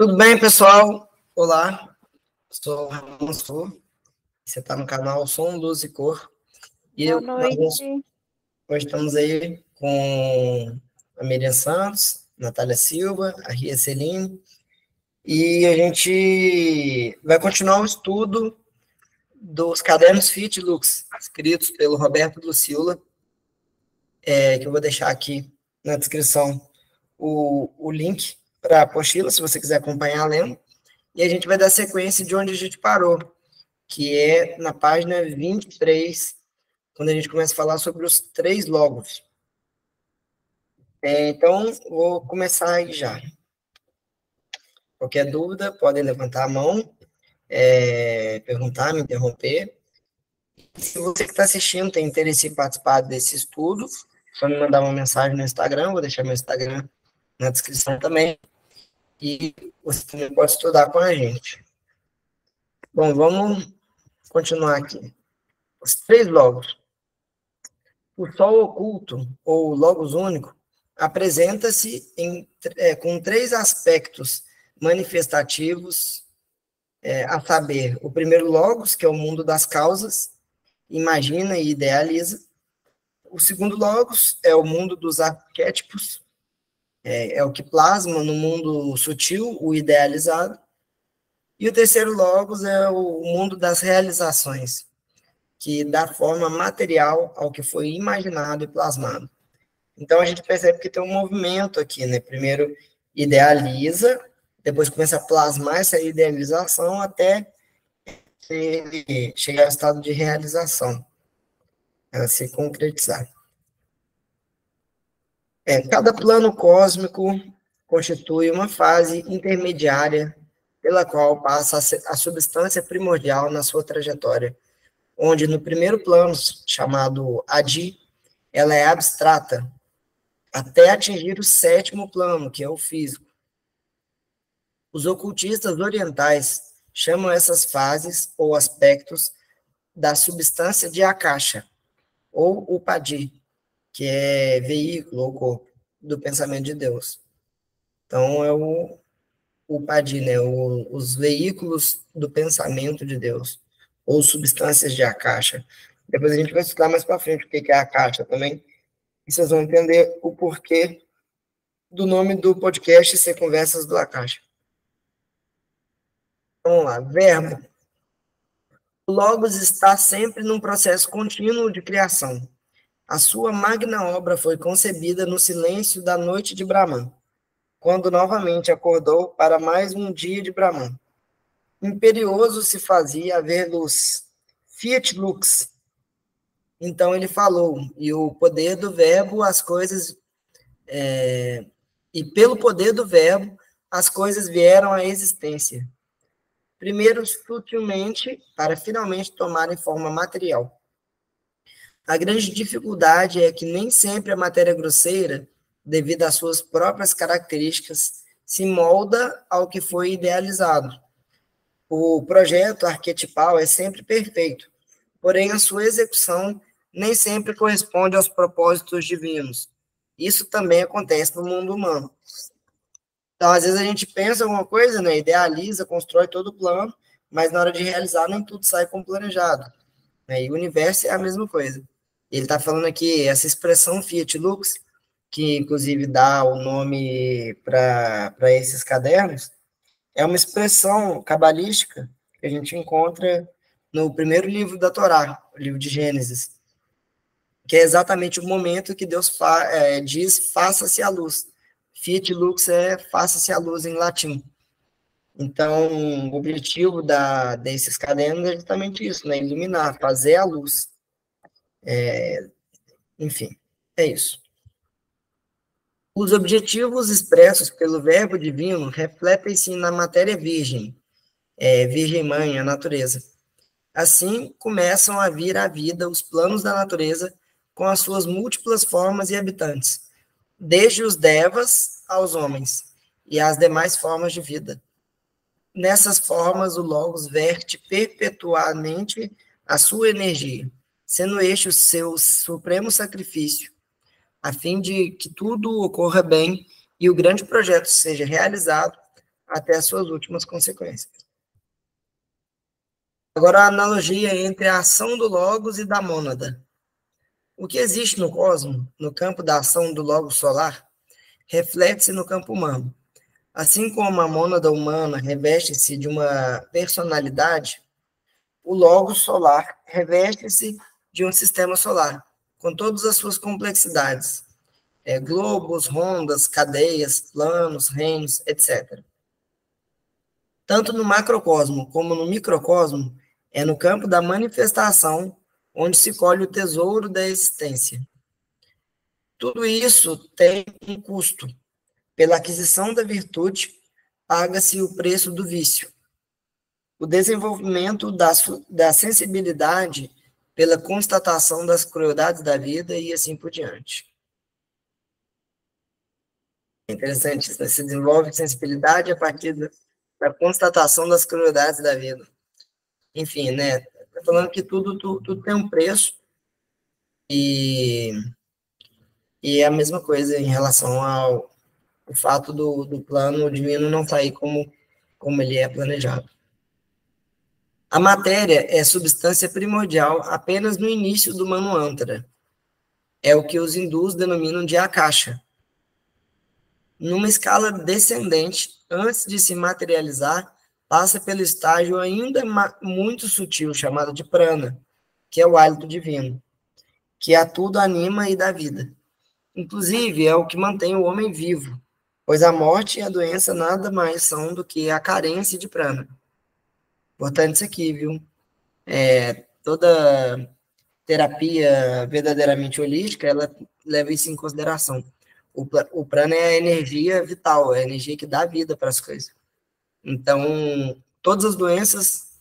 Tudo bem, pessoal? Olá, sou o Ramon Sul. Você está no canal Som, Luz e Cor. E Boa noite. hoje estamos aí com a Miriam Santos, Natália Silva, a Ria Celine, e a gente vai continuar o estudo dos cadernos Fit Lux, escritos pelo Roberto Lucila, que eu vou deixar aqui na descrição o link para a apostila, se você quiser acompanhar lendo. E a gente vai dar sequência de onde a gente parou, que é na página 23, quando a gente começa a falar sobre os 3 logos. Então, vou começar aí já. Qualquer dúvida, podem levantar a mão, perguntar, me interromper. Se você que está assistindo tem interesse em participar desse estudo, só me mandar uma mensagem no Instagram, vou deixar meu Instagram na descrição também, e você também pode estudar com a gente. Bom, vamos continuar aqui. Os 3 logos. O Sol oculto, ou Logos único, apresenta-se com 3 aspectos manifestativos, a saber, o primeiro Logos, que é o mundo das causas, imagina e idealiza. O segundo Logos é o mundo dos arquétipos, é o que plasma no mundo sutil, o idealizado. E o terceiro Logos é o mundo das realizações, que dá forma material ao que foi imaginado e plasmado. Então, a gente percebe que tem um movimento aqui, né? Primeiro idealiza, depois começa a plasmar essa idealização até ele chegar ao estado de realização, ela se concretizar. Cada plano cósmico constitui uma fase intermediária pela qual passa a substância primordial na sua trajetória, onde no primeiro plano, chamado Adi, ela é abstrata, até atingir o 7º plano, que é o físico. Os ocultistas orientais chamam essas fases ou aspectos da substância de Akasha, ou Upadi, que é veículo ou corpo do pensamento de Deus. Então, é o Upadi, né? Os veículos do pensamento de Deus, ou substâncias de Akasha. Depois a gente vai estudar mais para frente o que é Akasha também, e vocês vão entender o porquê do nome do podcast ser Conversas do Akasha. Vamos lá, verbo. O Logos está sempre num processo contínuo de criação. A sua magna obra foi concebida no silêncio da noite de Brahman, quando novamente acordou para mais um dia de Brahman. Imperioso se fazia haver luz. Fiat lux. Então ele falou, e o poder do verbo, as coisas... e pelo poder do verbo, as coisas vieram à existência. Primeiro, sutilmente, para finalmente tomarem forma material. A grande dificuldade é que nem sempre a matéria grosseira, devido às suas próprias características, se molda ao que foi idealizado. O projeto arquetipal é sempre perfeito, porém a sua execução nem sempre corresponde aos propósitos divinos. Isso também acontece no mundo humano. Então, às vezes a gente pensa alguma coisa, né, idealiza, constrói todo o plano, mas na hora de realizar nem tudo sai como planejado. Né? E o universo é a mesma coisa. Ele está falando aqui, essa expressão Fiat Lux, que inclusive dá o nome para esses cadernos, é uma expressão cabalística que a gente encontra no primeiro livro da Torá, o livro de Gênesis, que é exatamente o momento que Deus diz, faça-se a luz. Fiat lux é faça-se a luz em latim. Então, o objetivo desses cadernos é justamente isso, né? Iluminar, fazer a luz. Enfim, é isso. Os objetivos expressos pelo verbo divino refletem-se na matéria virgem, virgem mãe, a natureza. Assim, começam a vir à vida os planos da natureza com as suas múltiplas formas e habitantes, desde os devas aos homens e às demais formas de vida. Nessas formas, o Logos verte perpetuamente a sua energia, sendo este o seu supremo sacrifício, a fim de que tudo ocorra bem e o grande projeto seja realizado, até as suas últimas consequências. Agora, a analogia entre a ação do logos e da mônada. O que existe no cosmos, no campo da ação do logos solar, reflete-se no campo humano. Assim como a mônada humana reveste-se de uma personalidade, o logos solar reveste-se de um sistema solar, com todas as suas complexidades, globos, rondas, cadeias, planos, reinos, etc. Tanto no macrocosmo como no microcosmo, é no campo da manifestação onde se colhe o tesouro da existência. Tudo isso tem um custo. Pela aquisição da virtude, paga-se o preço do vício. O desenvolvimento da sensibilidade pela constatação das crueldades da vida e assim por diante. É interessante isso, né? Se desenvolve sensibilidade a partir da constatação das crueldades da vida. Enfim, né? Tá falando que tudo tem um preço e é a mesma coisa em relação ao fato do plano divino não sair como ele é planejado. A matéria é substância primordial apenas no início do Manvantara. É o que os hindus denominam de akasha. Numa escala descendente, antes de se materializar, passa pelo estágio ainda muito sutil, chamado de prana, que é o hálito divino, que a tudo anima e dá vida. Inclusive, é o que mantém o homem vivo, pois a morte e a doença nada mais são do que a carência de prana. Importante isso aqui, viu? Toda terapia verdadeiramente holística, ela leva isso em consideração. O prana é a energia vital, é a energia que dá vida para as coisas. Então, todas as doenças,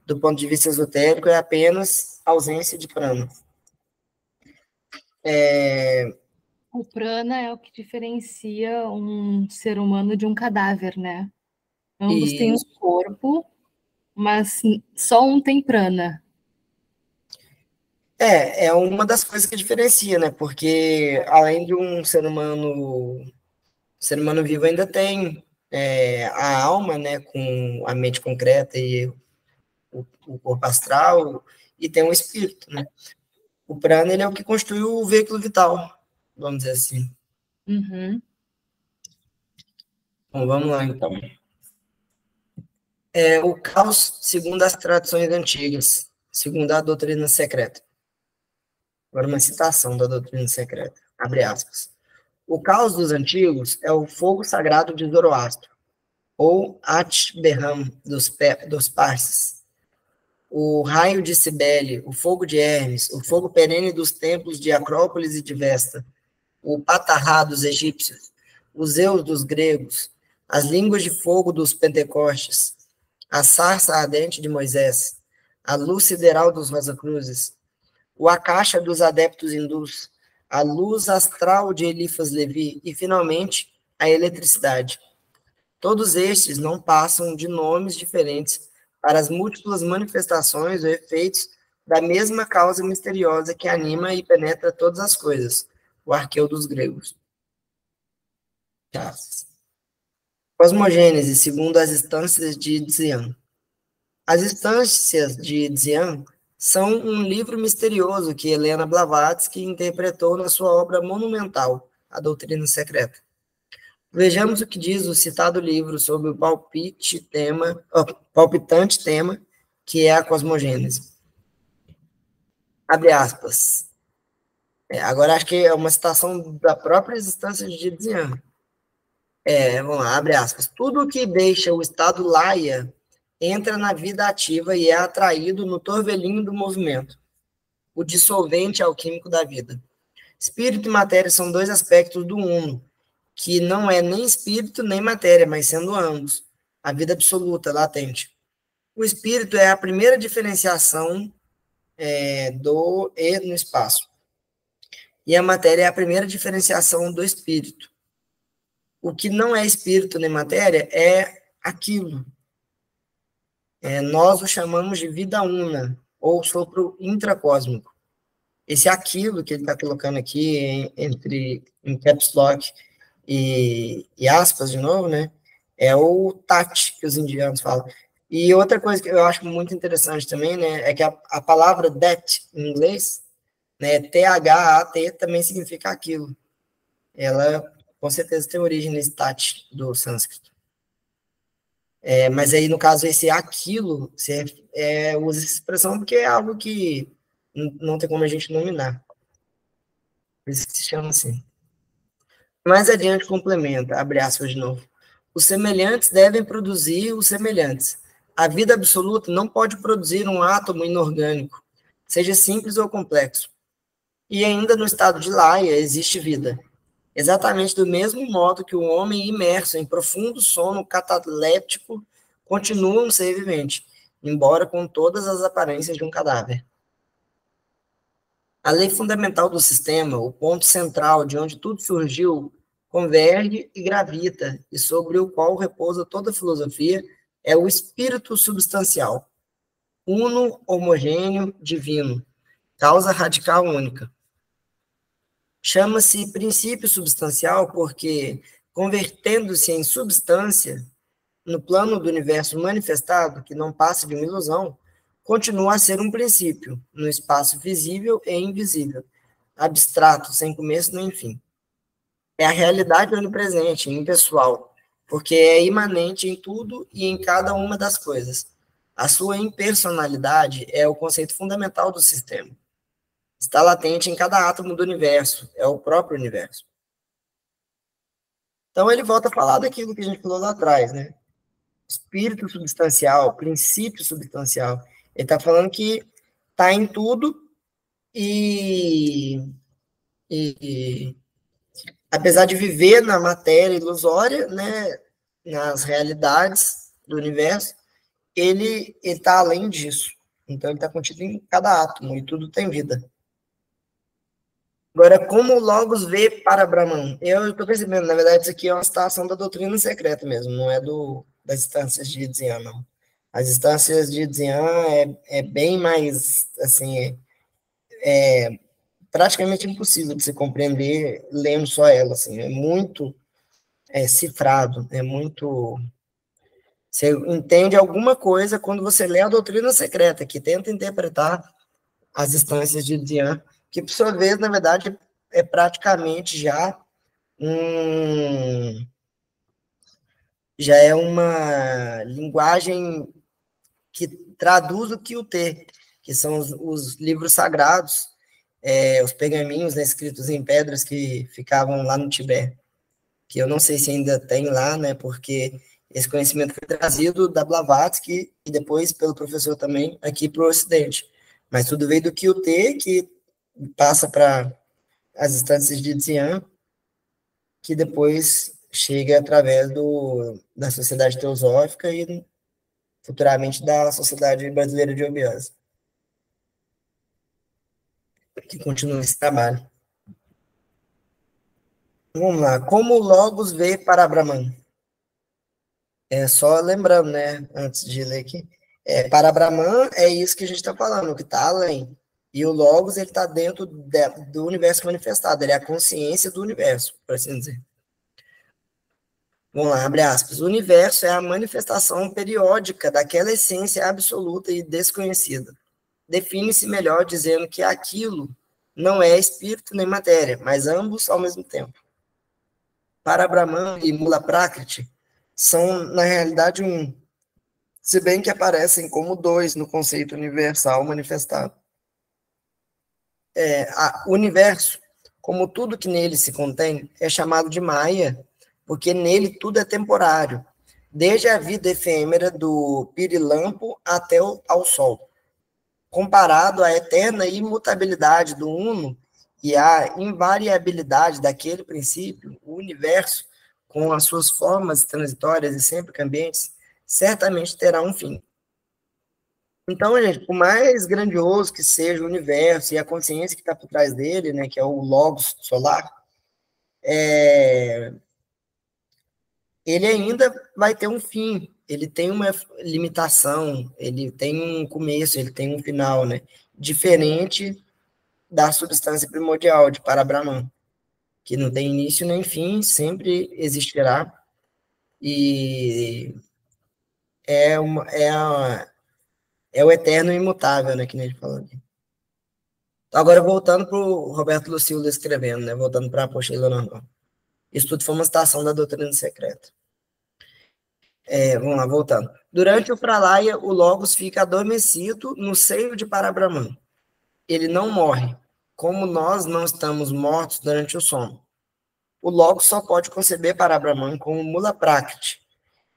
do ponto de vista esotérico, é apenas ausência de prana. O prana é o que diferencia um ser humano de um cadáver, né? Ambos têm um corpo, mas só um tem prana. É uma das coisas que diferencia, né? Porque além de um ser humano vivo ainda tem a alma, né? Com a mente concreta e o corpo astral, e tem o espírito, né? O prana, ele é o que constitui o veículo vital, vamos dizer assim. Uhum. Bom, vamos lá, então. O caos, segundo as tradições antigas, segundo a doutrina secreta. Agora uma citação da doutrina secreta, abre aspas. O caos dos antigos é o fogo sagrado de Zoroastro, ou At-Behram dos Parsis. O raio de Cibele, o fogo de Hermes, o fogo perene dos templos de Acrópolis e de Vesta, o Patarrá dos egípcios, os Zeus dos gregos, as línguas de fogo dos Pentecostes, a sarça ardente de Moisés, a luz sideral dos Rosacruzes, o Akasha dos adeptos hindus, a luz astral de Eliphas Levi e, finalmente, a eletricidade. Todos estes não passam de nomes diferentes para as múltiplas manifestações ou efeitos da mesma causa misteriosa que anima e penetra todas as coisas, o arqueu dos gregos. Cosmogênese, segundo as instâncias de Dzyan. As instâncias de Dzyan são um livro misterioso que Helena Blavatsky interpretou na sua obra monumental, A Doutrina Secreta. Vejamos o que diz o citado livro sobre o palpitante tema que é a cosmogênese. Abre aspas. Agora acho que é uma citação da própria existência de Dzyan. Vamos lá, abre aspas. Tudo o que deixa o estado laia entra na vida ativa e é atraído no torvelinho do movimento, o dissolvente alquímico da vida. Espírito e matéria são dois aspectos do uno, que não é nem espírito nem matéria, mas sendo ambos, a vida absoluta, latente. O espírito é a primeira diferenciação do e no espaço. E a matéria é a primeira diferenciação do espírito. O que não é espírito nem matéria é aquilo. Nós o chamamos de vida una, ou sopro intracósmico. Esse aquilo que ele está colocando aqui em caps lock e aspas de novo, né? É o Tat, que os indianos falam. E outra coisa que eu acho muito interessante também, né, é que a palavra that, em inglês, né, T-H-A-T, também significa aquilo. Ela, com certeza, tem origem nesse Tat do sânscrito. Mas aí, no caso, esse aquilo, você usa essa expressão porque é algo que não tem como a gente nominar. Por isso que se chama assim. Mais adiante complementa, abre aspas de novo. Os semelhantes devem produzir os semelhantes. A vida absoluta não pode produzir um átomo inorgânico, seja simples ou complexo. E ainda no estado de Laia existe vida. Exatamente do mesmo modo que o homem imerso em profundo sono cataléptico continua um ser vivente, embora com todas as aparências de um cadáver. A lei fundamental do sistema, o ponto central de onde tudo surgiu, converge e gravita, e sobre o qual repousa toda a filosofia, é o espírito substancial, uno, homogêneo, divino, causa radical única. Chama-se princípio substancial porque, convertendo-se em substância, no plano do universo manifestado, que não passa de uma ilusão, continua a ser um princípio, no espaço visível e invisível, abstrato, sem começo nem fim. É a realidade onipresente, impessoal, porque é imanente em tudo e em cada uma das coisas. A sua impersonalidade é o conceito fundamental do sistema. Está latente em cada átomo do universo, é o próprio universo. Então ele volta a falar daquilo que a gente falou lá atrás, né? Espírito substancial, princípio substancial. Ele está falando que está em tudo e apesar de viver na matéria ilusória, né, nas realidades do universo, ele está além disso. Então ele está contido em cada átomo e tudo tem vida. Agora, como o Logos vê para Brahman? Eu estou percebendo, na verdade, isso aqui é uma citação da doutrina secreta mesmo, não é das instâncias de Dzyan, não. As instâncias de Dzyan é bem mais, assim, praticamente impossível de se compreender lendo só ela, assim, é muito cifrado, é muito... Você entende alguma coisa quando você lê a doutrina secreta, que tenta interpretar as instâncias de Dzyan, que, por sua vez, na verdade, é praticamente já é uma linguagem que traduz o Kyuté, que são os livros sagrados, os pergaminhos, né, escritos em pedras que ficavam lá no Tibete, que eu não sei se ainda tem lá, né, porque esse conhecimento foi trazido da Blavatsky e depois pelo professor também aqui para o Ocidente. Mas tudo veio do Kyuté, que passa para as instâncias de Dzyan, que depois chega através da Sociedade Teosófica e futuramente da Sociedade Brasileira de Obiose, que continua esse trabalho. Vamos lá. Como o Logos vê para Brahman? Só lembrando, né, antes de ler aqui, para Brahman é isso que a gente está falando, que está além. E o Logos, ele está dentro do universo manifestado, ele é a consciência do universo, por assim dizer. Vamos lá, abre aspas. O universo é a manifestação periódica daquela essência absoluta e desconhecida. Define-se melhor dizendo que aquilo não é espírito nem matéria, mas ambos ao mesmo tempo. Para Brahman e Mula Prakriti, são, na realidade, um, se bem que aparecem como dois no conceito universal manifestado. O universo, como tudo que nele se contém, é chamado de Maya, porque nele tudo é temporário, desde a vida efêmera do pirilampo até ao sol. Comparado à eterna imutabilidade do Uno e à invariabilidade daquele princípio, o universo, com as suas formas transitórias e sempre cambiantes, certamente terá um fim. Então, gente, por mais grandioso que seja o universo e a consciência que está por trás dele, né, que é o Logos solar, ele ainda vai ter um fim, ele tem uma limitação, ele tem um começo, ele tem um final, né, diferente da substância primordial de Parabrahman, que não tem início nem fim, sempre existirá, e é, é o eterno e imutável, né, que nem a gente falou aqui. Agora, voltando para o Roberto Lucilo escrevendo, né, voltando para a apostila normal. Isso tudo foi uma citação da doutrina secreta. Vamos lá, voltando. Durante o Pralaya, o Logos fica adormecido no seio de Parabrahman. Ele não morre, como nós não estamos mortos durante o sono. O Logos só pode conceber Parabrahman como Mula Prakriti,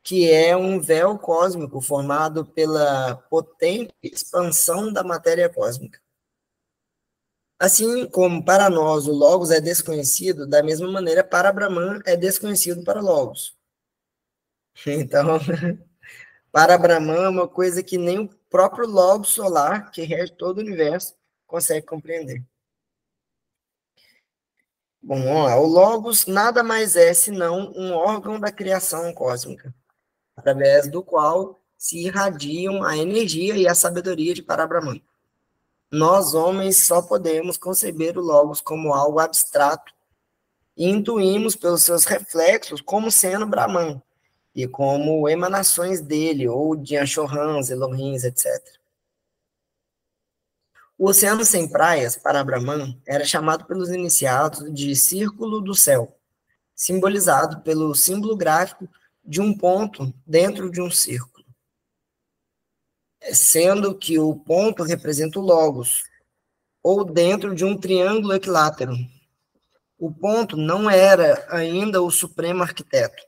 que é um véu cósmico formado pela potente expansão da matéria cósmica. Assim como para nós o Logos é desconhecido, da mesma maneira Parabrahman é desconhecido para Logos. Então, Parabrahman é uma coisa que nem o próprio Logos solar, que rege todo o universo, consegue compreender. Bom, vamos lá. O Logos nada mais é senão um órgão da criação cósmica, através do qual se irradiam a energia e a sabedoria de Parabrahman. Nós, homens, só podemos conceber o Logos como algo abstrato e intuímos pelos seus reflexos como sendo Brahman e como emanações dele, ou de Anshohans, Elohims, etc. O oceano sem praias, para Brahman, era chamado pelos iniciados de Círculo do Céu, simbolizado pelo símbolo gráfico de um ponto dentro de um círculo, sendo que o ponto representa o Logos, ou dentro de um triângulo equilátero. O ponto não era ainda o Supremo Arquiteto,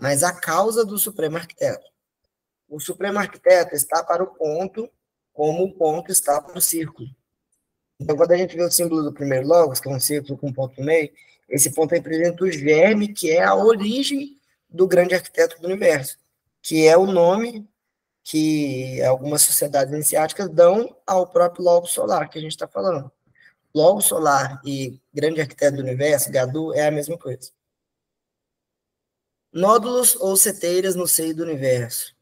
mas a causa do Supremo Arquiteto. O Supremo Arquiteto está para o ponto, como o ponto está para o círculo. Então, quando a gente vê o símbolo do primeiro Logos, que é um círculo com um ponto no meio, esse ponto representa o germe, que é a origem do grande arquiteto do universo, que é o nome que algumas sociedades iniciáticas dão ao próprio Logos solar que a gente está falando. Logos solar e grande arquiteto do universo, Gadu, é a mesma coisa. Nódulos ou seteiras no seio do universo.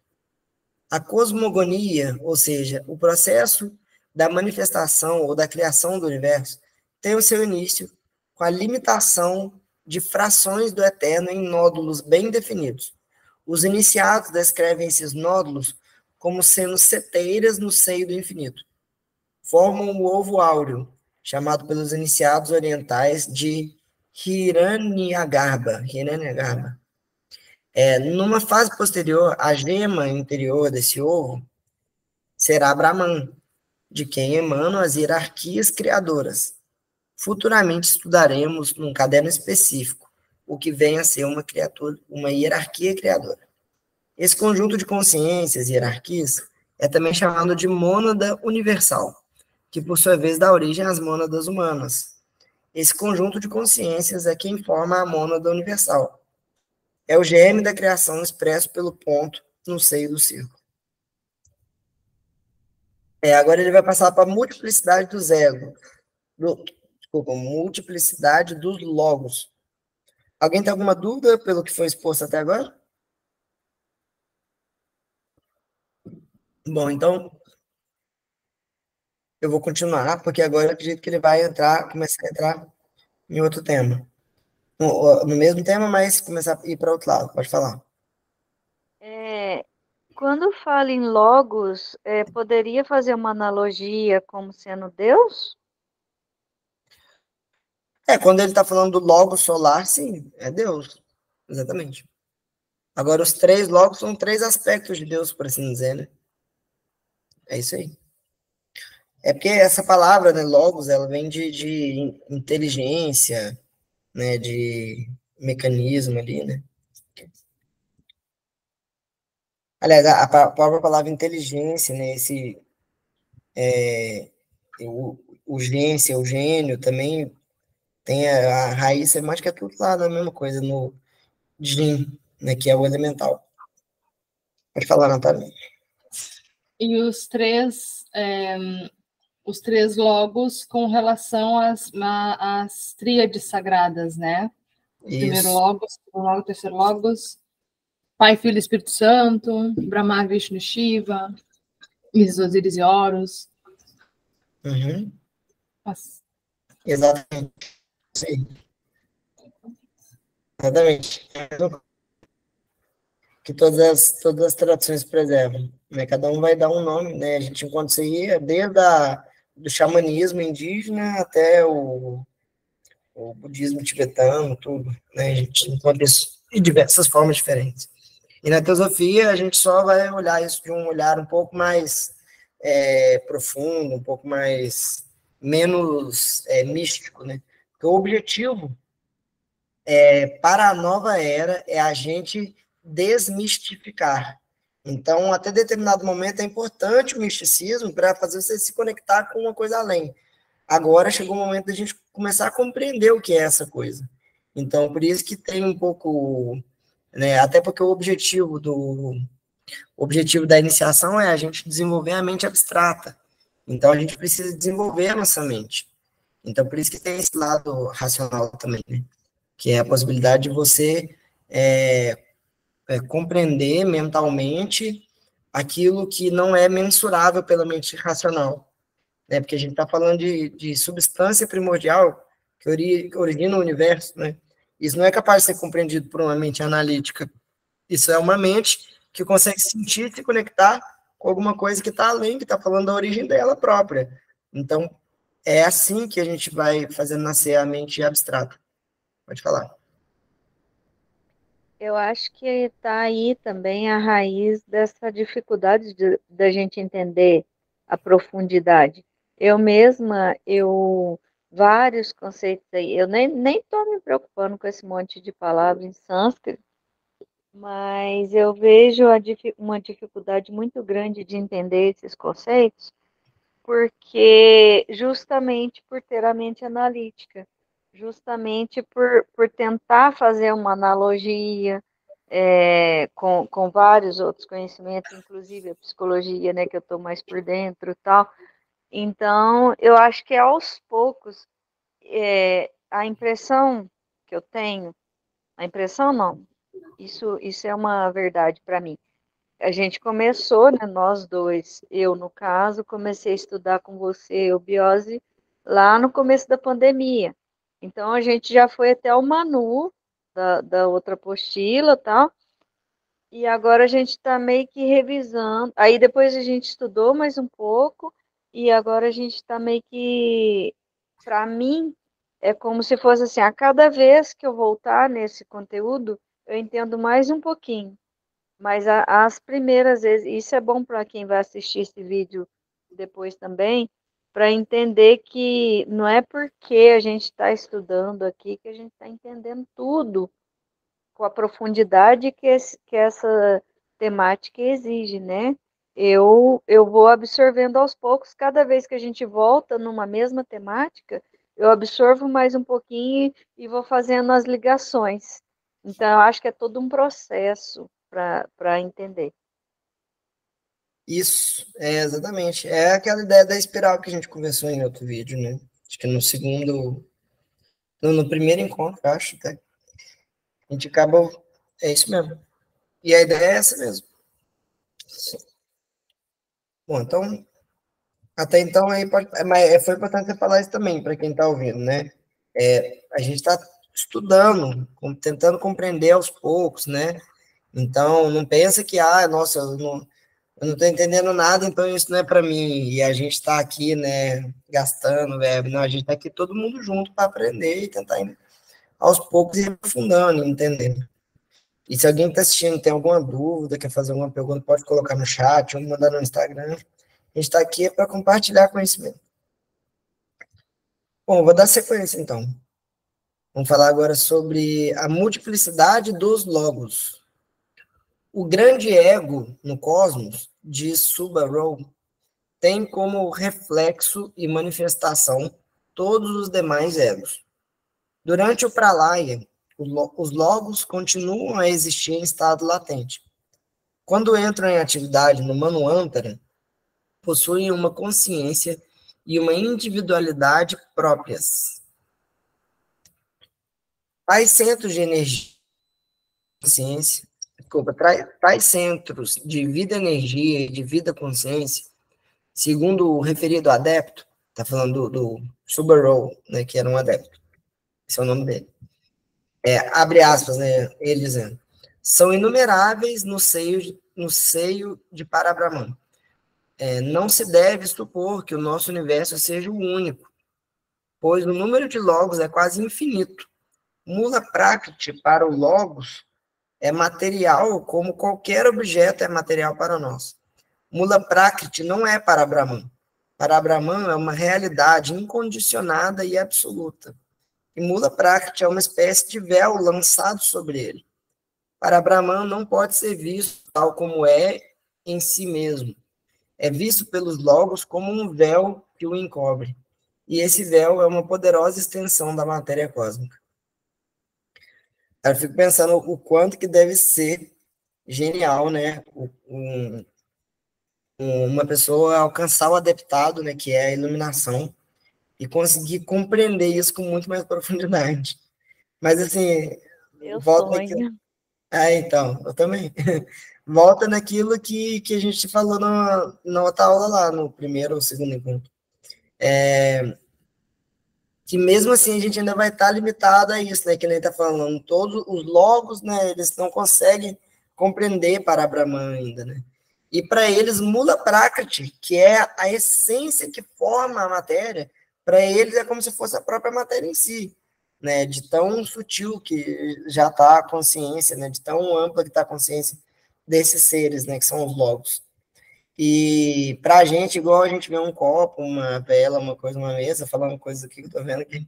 A cosmogonia, ou seja, o processo da manifestação ou da criação do universo, tem o seu início com a limitação de frações do eterno em nódulos bem definidos. Os iniciados descrevem esses nódulos como sendo seteiras no seio do infinito. Formam o ovo áureo, chamado pelos iniciados orientais de Hiranyagarbha. Numa fase posterior, a gema interior desse ovo será Brahman, de quem emanam as hierarquias criadoras. Futuramente estudaremos num caderno específico o que vem a ser uma hierarquia criadora. Esse conjunto de consciências e hierarquias é também chamado de mônada universal, que por sua vez dá origem às mônadas humanas. Esse conjunto de consciências é quem forma a mônada universal. É o germe da criação expresso pelo ponto no seio do círculo. Agora ele vai passar para a multiplicidade dos egos. Multiplicidade dos logos. Alguém tem alguma dúvida pelo que foi exposto até agora? Bom, então eu vou continuar, porque agora eu acredito que ele vai começar a entrar em outro tema. No mesmo tema, mas começar a ir para outro lado. Pode falar. Quando fala em logos, poderia fazer uma analogia como sendo Deus? Quando ele está falando do logo solar, sim, é Deus. Exatamente. Agora, os 3 logos são 3 aspectos de Deus, por assim dizer, né? É isso aí. É porque essa palavra, né, logos, ela vem de inteligência, né, de mecanismo ali, né? Aliás, a própria palavra inteligência, né, urgência, o gênio, também tem a raiz semântica, é tudo lá da mesma coisa, no Jin, né, que é o elemental. Pode falar, Natália. E os três logos com relação às tríades sagradas, né? O primeiro logos, o segundo logos, o terceiro logos, Pai, Filho e Espírito Santo, Brahma, Vishnu, Shiva, Isis, Osíris e Horus. Uhum. Exatamente. Sim. Exatamente. que todas as traduções preservam, né? Cada um vai dar um nome, né? A gente encontra isso aí desde do xamanismo indígena até o budismo tibetano, tudo, né? A gente encontra isso de diversas formas diferentes. E na teosofia, a gente só vai olhar isso de um olhar um pouco mais profundo, um pouco menos místico, né? Porque o objetivo para a nova era é a gente desmistificar. Então, até determinado momento, é importante o misticismo para fazer você se conectar com uma coisa além. Agora chegou o momento da gente começar a compreender o que é essa coisa. Então, por isso que tem um pouco, né, até porque o objetivo da iniciação é a gente desenvolver a mente abstrata. Então, a gente precisa desenvolver a nossa mente. Então, por isso que tem esse lado racional também, né? Que é a possibilidade de você compreender mentalmente aquilo que não é mensurável pela mente racional, né? Porque a gente está falando de substância primordial que origina o universo, né? Isso não é capaz de ser compreendido por uma mente analítica. Isso é uma mente que consegue sentir e se conectar com alguma coisa que está além, que está falando da origem dela própria. Então, é assim que a gente vai fazendo nascer a mente abstrata. Pode falar. Eu acho que está aí também a raiz dessa dificuldade da gente entender a profundidade. Eu mesma, vários conceitos aí, eu nem estou me preocupando com esse monte de palavras em sânscrito, mas eu vejo uma dificuldade muito grande de entender esses conceitos, porque justamente por ter a mente analítica, justamente por tentar fazer uma analogia com vários outros conhecimentos, inclusive a psicologia, né, que eu estou mais por dentro e tal. Então, eu acho que aos poucos, a impressão que eu tenho, a impressão não, isso é uma verdade para mim. A gente começou, né, nós dois, eu no caso, comecei a estudar com você eubiose lá no começo da pandemia. Então a gente já foi até o Manu da outra apostila, tal. E agora a gente está meio que revisando. Aí depois a gente estudou mais um pouco e agora a gente está meio que, para mim, é como se fosse assim, a cada vez que eu voltar nesse conteúdo, eu entendo mais um pouquinho. Mas as primeiras vezes, isso é bom para quem vai assistir esse vídeo depois também, para entender que não é porque a gente está estudando aqui que a gente está entendendo tudo com a profundidade que essa temática exige, né? Eu vou absorvendo aos poucos, cada vez que a gente volta numa mesma temática, eu absorvo mais um pouquinho e vou fazendo as ligações. Então, eu acho que é todo um processo para entender. Isso, exatamente. É aquela ideia da espiral que a gente conversou em outro vídeo, né? Acho que no primeiro encontro, acho, até. A gente acaba, é isso mesmo. E a ideia é essa mesmo. Bom, então, até então aí mas foi importante você falar isso também para quem está ouvindo, né? A gente está estudando, tentando compreender aos poucos, né? Então, não pensa que, nossa, eu não estou entendendo nada, então isso não é para mim. E a gente está aqui, né, gastando verbo. Não, a gente está aqui todo mundo junto para aprender e tentar aos poucos ir aprofundando, entendendo. E se alguém está assistindo tem alguma dúvida, quer fazer alguma pergunta, pode colocar no chat ou mandar no Instagram. A gente está aqui para compartilhar conhecimento. Bom, vou dar sequência, então. Vamos falar agora sobre a multiplicidade dos logos. O grande ego no cosmos, diz Subaru, tem como reflexo e manifestação todos os demais egos. Durante o pralaya, os logos continuam a existir em estado latente. Quando entram em atividade no Manvantara, possuem uma consciência e uma individualidade próprias. Tais centros de energia e consciência, tais centros de vida-energia e de vida-consciência, segundo o referido adepto, está falando do Subaru, né, que era um adepto, esse é o nome dele. Abre aspas, né, ele dizendo, são inumeráveis no seio de Parabrahman. Não se deve supor que o nosso universo seja o único, pois o número de logos é quase infinito. Mula Prakriti para o logos é material como qualquer objeto é material para nós. Mula Prakriti não é para Brahman. Para Brahman é uma realidade incondicionada e absoluta. E Mula Prakriti é uma espécie de véu lançado sobre ele. Para Brahman não pode ser visto tal como é em si mesmo. É visto pelos logos como um véu que o encobre. E esse véu é uma poderosa extensão da matéria cósmica. Eu fico pensando o quanto que deve ser genial, né? Uma pessoa alcançar o adeptado, né? Que é a iluminação, e conseguir compreender isso com muito mais profundidade. Mas, assim, Eu volta sonho. naquilo. Então, eu também. Volta naquilo que a gente falou na outra aula lá, no primeiro ou segundo encontro. Que mesmo assim a gente ainda vai estar limitado a isso, né? Que nem está falando, todos os logos, né? Eles não conseguem compreender para Brahman ainda, né? E para eles, Mula Prakriti, que é a essência que forma a matéria, para eles é como se fosse a própria matéria em si, né? De tão sutil que já está a consciência, né? De tão ampla que está a consciência desses seres, né? Que são os logos. E para a gente, igual a gente vê um copo, uma vela, uma coisa, uma mesa, falando coisas aqui que eu estou vendo aqui,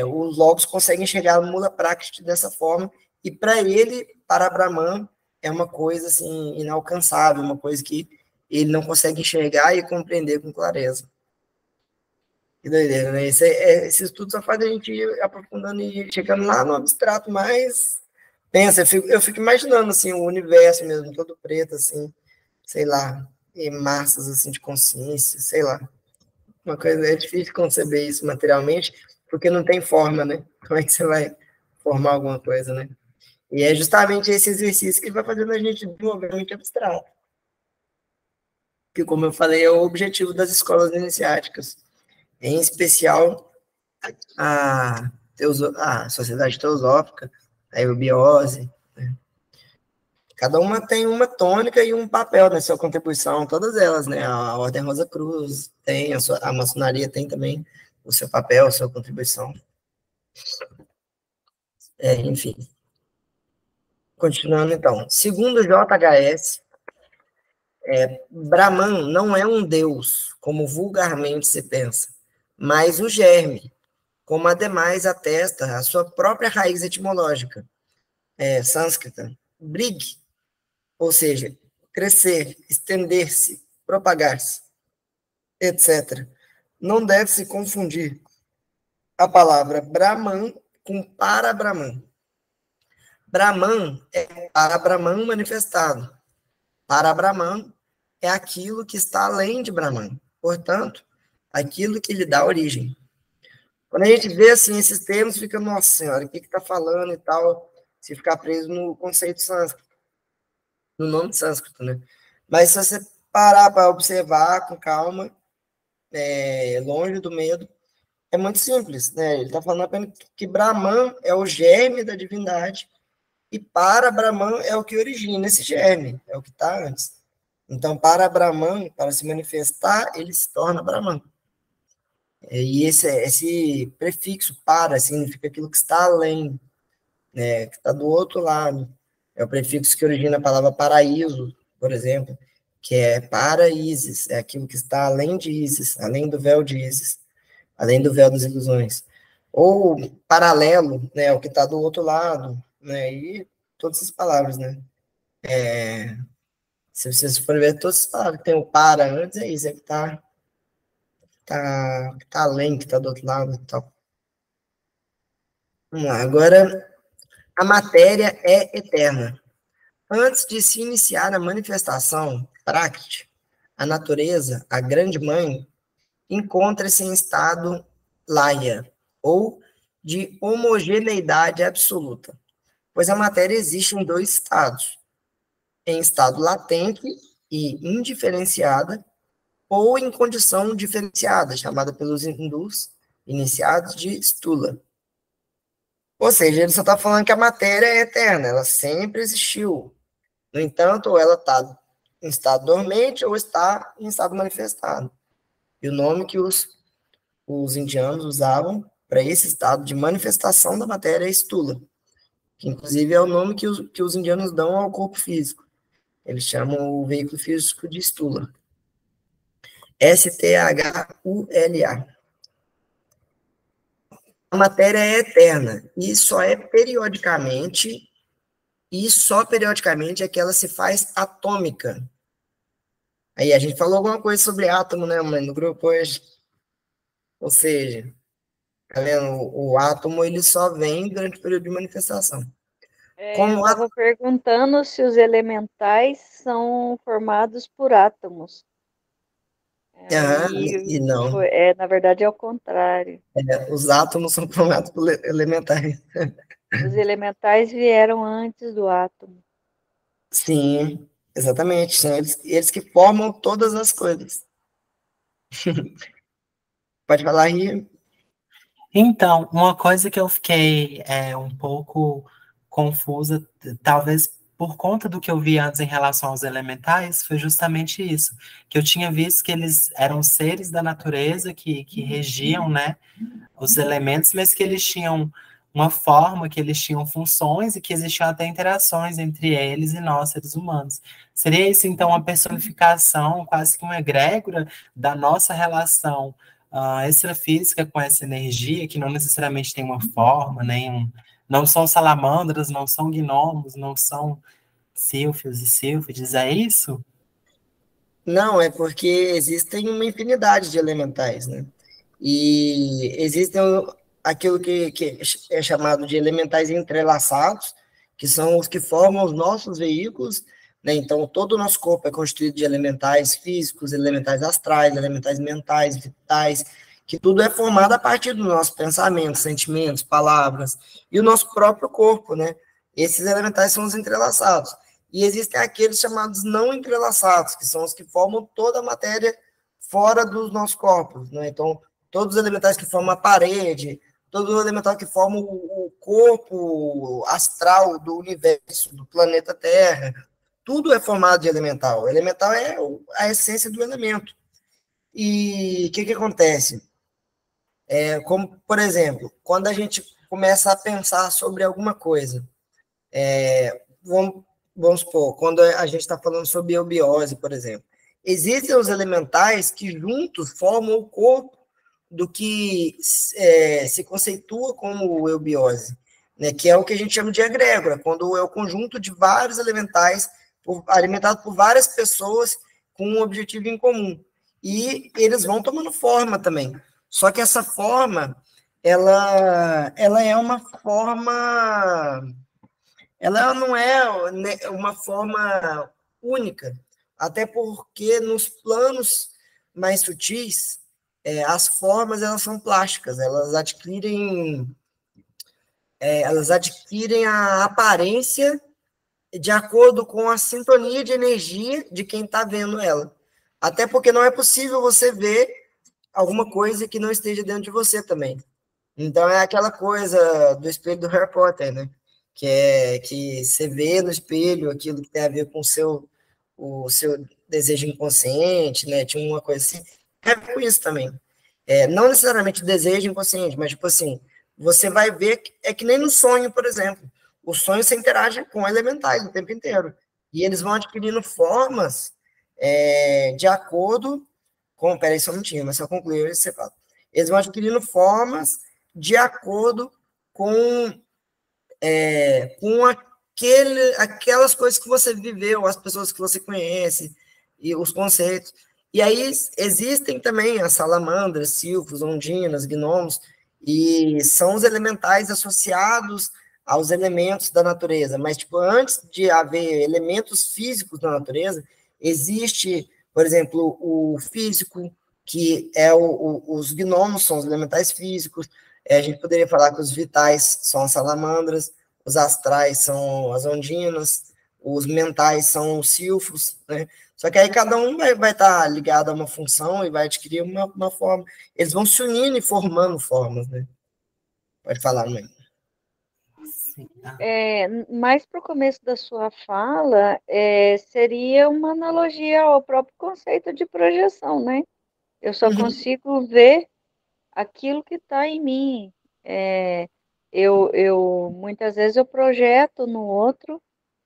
os logos conseguem chegar a Mula Prakriti dessa forma, e para ele, para Brahman, é uma coisa assim, inalcançável, uma coisa que ele não consegue enxergar e compreender com clareza. Que doideira, né? Esse estudo só faz a gente ir aprofundando e chegando lá no abstrato, mas pensa, eu fico imaginando assim, o universo mesmo, todo preto, assim, sei lá, e massas assim de consciência, sei lá. Uma coisa é difícil conceber isso materialmente, porque não tem forma, né? Como é que você vai formar alguma coisa, né? E é justamente esse exercício que vai fazendo a gente desenvolver muito abstrato. Que, como eu falei, é o objetivo das escolas iniciáticas. Em especial a Sociedade Teosófica, a eubiose, né? Cada uma tem uma tônica e um papel na sua contribuição, todas elas, né? A Ordem Rosa Cruz tem, a maçonaria tem também o seu papel, a sua contribuição. Enfim. Continuando, então. Segundo JHS, Brahman não é um deus, como vulgarmente se pensa, mas o germe, como ademais atesta a sua própria raiz etimológica, sânscrita, brig, ou seja, crescer, estender-se, propagar-se, etc. Não deve se confundir a palavra Brahman com para-Brahman. Brahman é para-Brahman manifestado. Para-Brahman é aquilo que está além de Brahman. Portanto, aquilo que lhe dá origem. Quando a gente vê assim esses termos, fica, nossa senhora, o que está falando e tal, se ficar preso no conceito sânscrito, no nome sânscrito, né? Mas se você parar para observar com calma, longe do medo, é muito simples, né? Ele está falando apenas que Brahman é o germe da divindade e para Brahman é o que origina esse germe, é o que está antes. Então, para Brahman, para se manifestar, ele se torna Brahman. E esse prefixo para significa aquilo que está além, né? Que está do outro lado. É o prefixo que origina a palavra paraíso, por exemplo, que é para Ísis, é aquilo que está além de Ísis, além do véu de Ísis, além do véu das ilusões. Ou paralelo, né, o que está do outro lado, né, e todas essas palavras, né. Se vocês forem ver todas as palavras que tem o para antes, é isso, é que está além, que está do outro lado e tal. Vamos lá, agora, a matéria é eterna. Antes de se iniciar a manifestação, Prakriti, a natureza, a grande mãe, encontra-se em estado laya, ou de homogeneidade absoluta, pois a matéria existe em dois estados, em estado latente e indiferenciada, ou em condição diferenciada, chamada pelos hindus iniciados de stula. Ou seja, ele só está falando que a matéria é eterna, ela sempre existiu. No entanto, ela está em estado dormente ou está em estado manifestado. E o nome que os indianos usavam para esse estado de manifestação da matéria é stula, que inclusive é o nome que os indianos dão ao corpo físico. Eles chamam o veículo físico de stula. S-T-H-U-L-A. A matéria é eterna e só periodicamente é que ela se faz atômica. Aí a gente falou alguma coisa sobre átomo, né, mãe, no grupo hoje. Ou seja, tá vendo? O átomo ele só vem durante o período de manifestação. Eu estava perguntando se os elementais são formados por átomos. E não. Na verdade, é o contrário. Os átomos são formados por elementais. Os elementais vieram antes do átomo. Sim, exatamente. São eles que formam todas as coisas. Pode falar aí. Então, uma coisa que eu fiquei um pouco confusa, talvez por conta do que eu vi antes em relação aos elementais, foi justamente isso, que eu tinha visto que eles eram seres da natureza que regiam, né, os elementos, mas que eles tinham uma forma, que eles tinham funções e que existiam até interações entre eles e nós, seres humanos. Seria isso, então, uma personificação, quase que uma egrégora da nossa relação extrafísica com essa energia, que não necessariamente tem uma forma, não são salamandras, não são gnomos, não são sílfios e sílfides, é isso? Não, é porque existem uma infinidade de elementais, né? E existem aquilo que é chamado de elementais entrelaçados, que são os que formam os nossos veículos, né? Então, todo o nosso corpo é constituído de elementais físicos, elementais astrais, elementais mentais, vitais, que tudo é formado a partir dos nossos pensamentos, sentimentos, palavras, e o nosso próprio corpo, né? Esses elementais são os entrelaçados. E existem aqueles chamados não entrelaçados, que são os que formam toda a matéria fora dos nossos corpos, né? Então, todos os elementais que formam a parede, todo o elemental que forma o corpo astral do universo, do planeta Terra, tudo é formado de elemental. O elemental é a essência do elemento. E o que acontece? Como, por exemplo, quando a gente começa a pensar sobre alguma coisa, vamos supor, quando a gente está falando sobre eubiose, por exemplo, existem os elementais que juntos formam o corpo do que se conceitua como eubiose, né, que é o que a gente chama de egrégora, quando é o conjunto de vários elementais alimentado por várias pessoas com um objetivo em comum. E eles vão tomando forma também. Só que essa forma, ela é uma forma... Ela não é uma forma única, até porque nos planos mais sutis, as formas elas são plásticas, elas adquirem a aparência de acordo com a sintonia de energia de quem está vendo ela. Até porque não é possível você ver alguma coisa que não esteja dentro de você também. Então é aquela coisa do espelho do Harry Potter, né? Que você vê no espelho aquilo que tem a ver com o seu desejo inconsciente, né? Tinha uma coisa assim. É com isso também. Não necessariamente desejo inconsciente, mas tipo assim, você vai ver, é que nem no sonho, por exemplo. O sonho você interage com elementais o tempo inteiro. E eles vão adquirindo formas de acordo com... Peraí, só um minutinho, mas só concluir esse fala. Eles vão adquirindo formas de acordo com aquelas coisas que você viveu, as pessoas que você conhece, e os conceitos. E aí existem também as salamandras, silfos, ondinas, gnomos, e são os elementais associados aos elementos da natureza. Mas, tipo, antes de haver elementos físicos da natureza, existe, por exemplo, o físico, que é os gnomos, são os elementais físicos. A gente poderia falar que os vitais são as salamandras, os astrais são as ondinas, os mentais são os silfos, né? Só que aí cada um vai estar ligado a uma função e vai adquirir uma forma. Eles vão se unindo e formando formas, né? Pode falar, mãe. Sim. Mais para o começo da sua fala, seria uma analogia ao próprio conceito de projeção, né? Eu só consigo ver aquilo que está em mim. Muitas vezes eu projeto no outro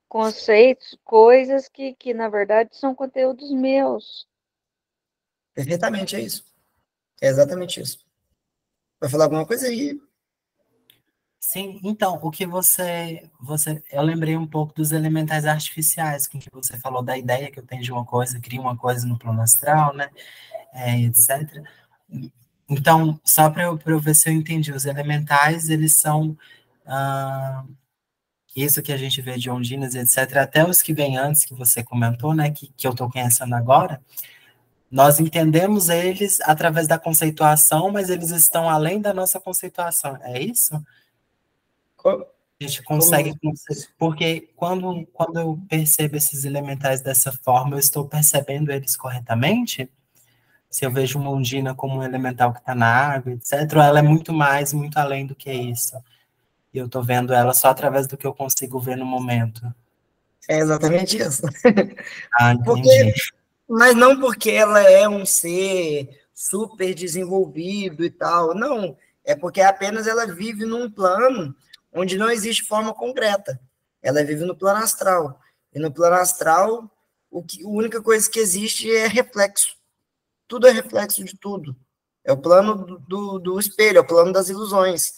conceitos, coisas que na verdade são conteúdos meus. Perfeitamente, é isso. É exatamente isso. Vai falar alguma coisa aí? Sim, então, o que eu lembrei um pouco dos elementais artificiais, com que você falou da ideia que eu tenho de uma coisa, crio uma coisa no plano astral, né, etc. Então, só para eu ver se eu entendi, os elementais, eles são isso que a gente vê de ondinas, etc., até os que vêm antes, que você comentou, né, que eu estou conhecendo agora, nós entendemos eles através da conceituação, mas eles estão além da nossa conceituação, é isso? A gente consegue, porque quando eu percebo esses elementais dessa forma, eu estou percebendo eles corretamente? Se eu vejo uma ondina como um elemental que está na água, etc., ou ela é muito mais, muito além do que isso? E eu estou vendo ela só através do que eu consigo ver no momento. É exatamente isso. Entendi. Mas não porque ela é um ser super desenvolvido e tal, não. É porque apenas ela vive num plano onde não existe forma concreta. Ela vive no plano astral. E no plano astral, a única coisa que existe é reflexo. Tudo é reflexo de tudo. É o plano do espelho, é o plano das ilusões.